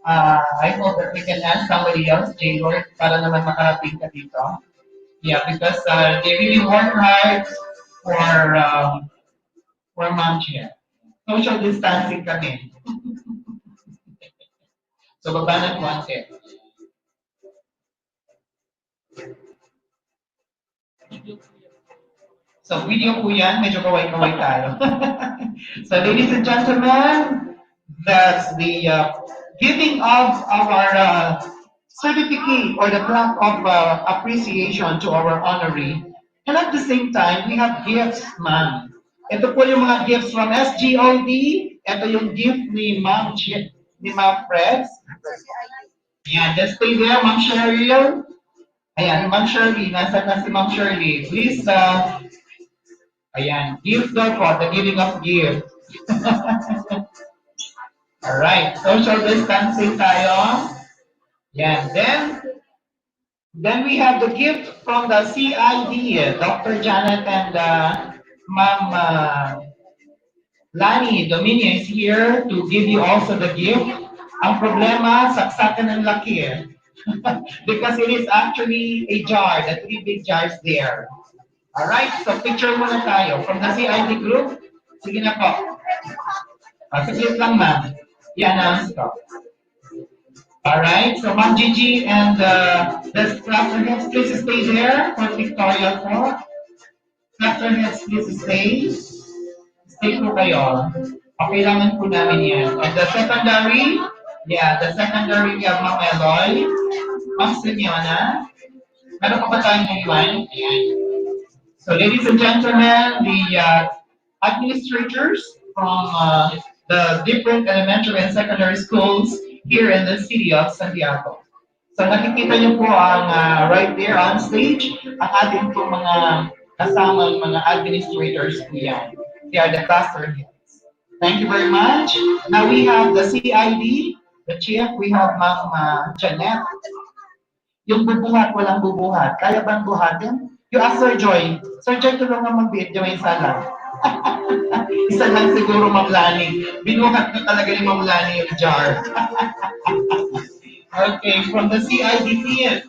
I hope that we can ask somebody else, J. Lord, para naman makarating ka dito. Yeah, because they really work hard for Ma'am Chair. Social distancing kami. So, baba ng konti. So, video po yan, medyo kaway-kaway tayo. So, ladies and gentlemen, that's the giving of our certificate or the plaque of appreciation to our honoree. And at the same time, we have gifts, ma'am. Ito po yung mga gifts from SGOD. Ito yung gift ni Ma'am Freds. Yan, just stay there, Ma'am Cheryl. Ayan, Ma'am Shirley, nasa na si Ma'am Shirley. Please, ayan, gift daw po, the giving of gift. Alright, social distancing tayo. Yan, then we have the gift from the CID, Dr. Janet and Ma'am Lani Dominio is here to give you also the gift. Ang problema, saksakan ng laki eh. Because it is actually a jar, the 3 big jars there. Alright, so picture muna tayo. From the CID group, sige na po. Saglit lang, ma'am. I-announce ko. Alright, so Ma'am Gigi and the class heads, please stay there for Victoria po. Class heads, please stay. Stay po kayo. Kailangan po namin yan. And the secondary, the secondary we have Ma'am Eloy, Ma'am Simeona. Meron pa ba tayong iwan? Ayan. So ladies and gentlemen, the administrators from the different elementary and secondary schools here in the city of Santiago. So nakikita niyo po ang right there on stage, ang ating po mga kasamang mga administrators po yan. They are the cluster heads. Thank you very much. Now we have the CID, the chief, we have Ma'am Janet. Yung bubuhat, walang bubuhat. Kaya bang buhatin? You ask Sir Joy. Sir Joy, tulungan mag-video isa lang. Isa lang siguro, Ma'am Lani. Binuhat na talaga ni Ma'am Lani yung jar. Okay, from the CID team.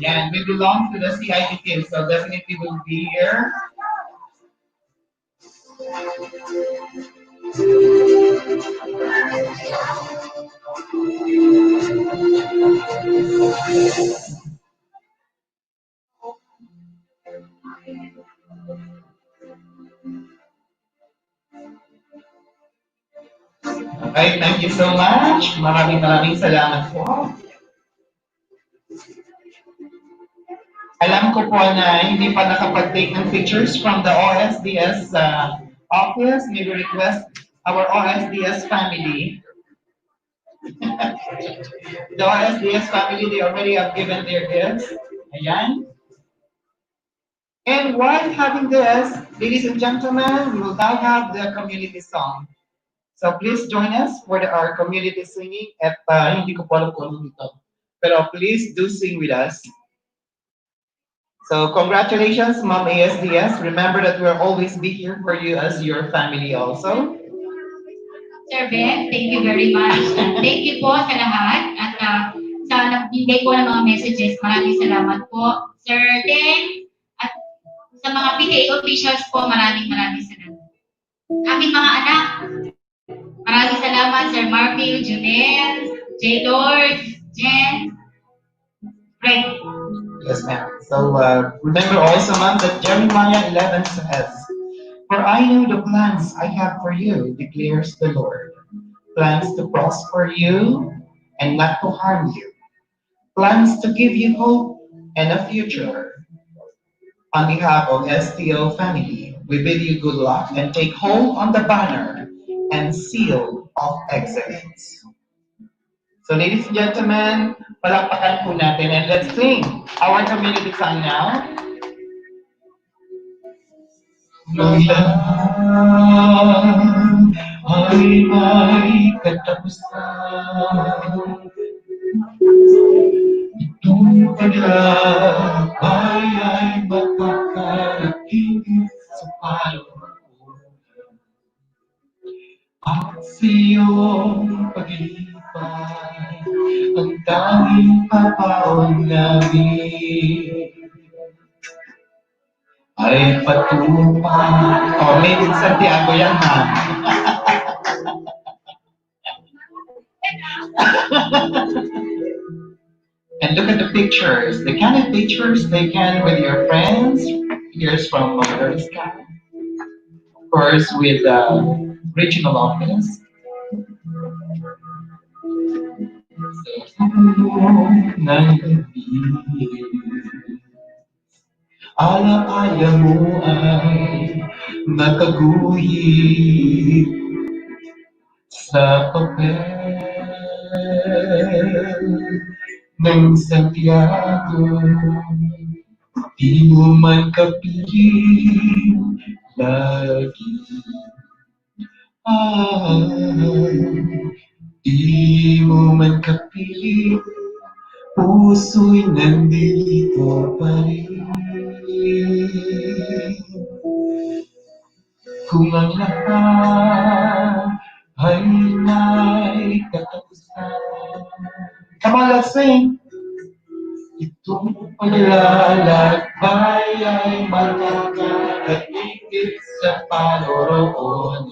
Yeah, we belong to the CID team, so definitely we'll be here. Okay, thank you so much. Maraming salamat po. Alam ko po na hindi pa nakapag-take ng pictures from the OSDS office. Maybe request our OSDS family. The OSDS family, they already have given their gifts. Ayan. And while having this, ladies and gentlemen, we will now have the community song. So please join us for our community singing at hindi ko po alam kung ano ito. Pero please do sing with us. So congratulations, Mom ASDS. Remember that we'll always be here for you as your family also. Sir Ben, thank you very much. Thank you po sa lahat at sa nagbigay po ng mga messages. Maraming salamat po, Sir Den, at sa mga PTA officials po, maraming salamat. Aming mga anak, maraming salamat, Sir Marvin, Junel, J. Lord, Jen, Fred. Yes, ma'am. So remember also, ma'am, that Jeremiah 11 says, "For I know the plans I have for you, declares the Lord. Plans to prosper you and not to harm you. Plans to give you hope and a future." On behalf of STO family, we bid you good luck and take hold on the banner and seal of excellence. So ladies and gentlemen, palakpakan po natin and let's sing our community song now. Ngayon ay may katapusan. Itong paglakay ay makakarating sa palo. At sa iyong paglipay, ang tanging papaon namin ay patupad. Oh, made in Santiago yan, ha? And look at the pictures. The kind of pictures they can with your friends. Here's from Mother's Camp. Of course, with regional office. Ala-ala mo ay nakaguhit sa papel ng Santiago. Di mo man kapiling lagi. Di mo man kapiling, puso'y nandito pa rin. Kung ang lahat ay may katapusan. Come on, let's sing. Itong paglalakbay ay makakarating sa paloroonan.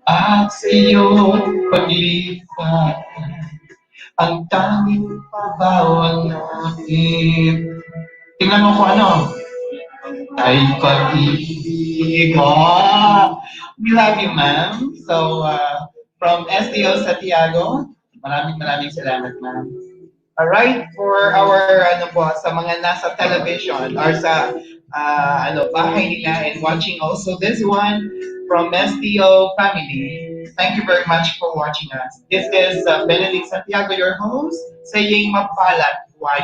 At sa iyong paglipat, ang tanging pabawal namin. Tingnan mo kung ano. Ay pag-ibig. Oh, we love you, ma'am. So, from STO Santiago, maraming salamat, ma'am. Alright, for our ano po, sa mga nasa television or sa bahay nila and watching also this one from STO family. Thank you very much for watching us. This is Benedict Santiago, your host, saying mapalat, why?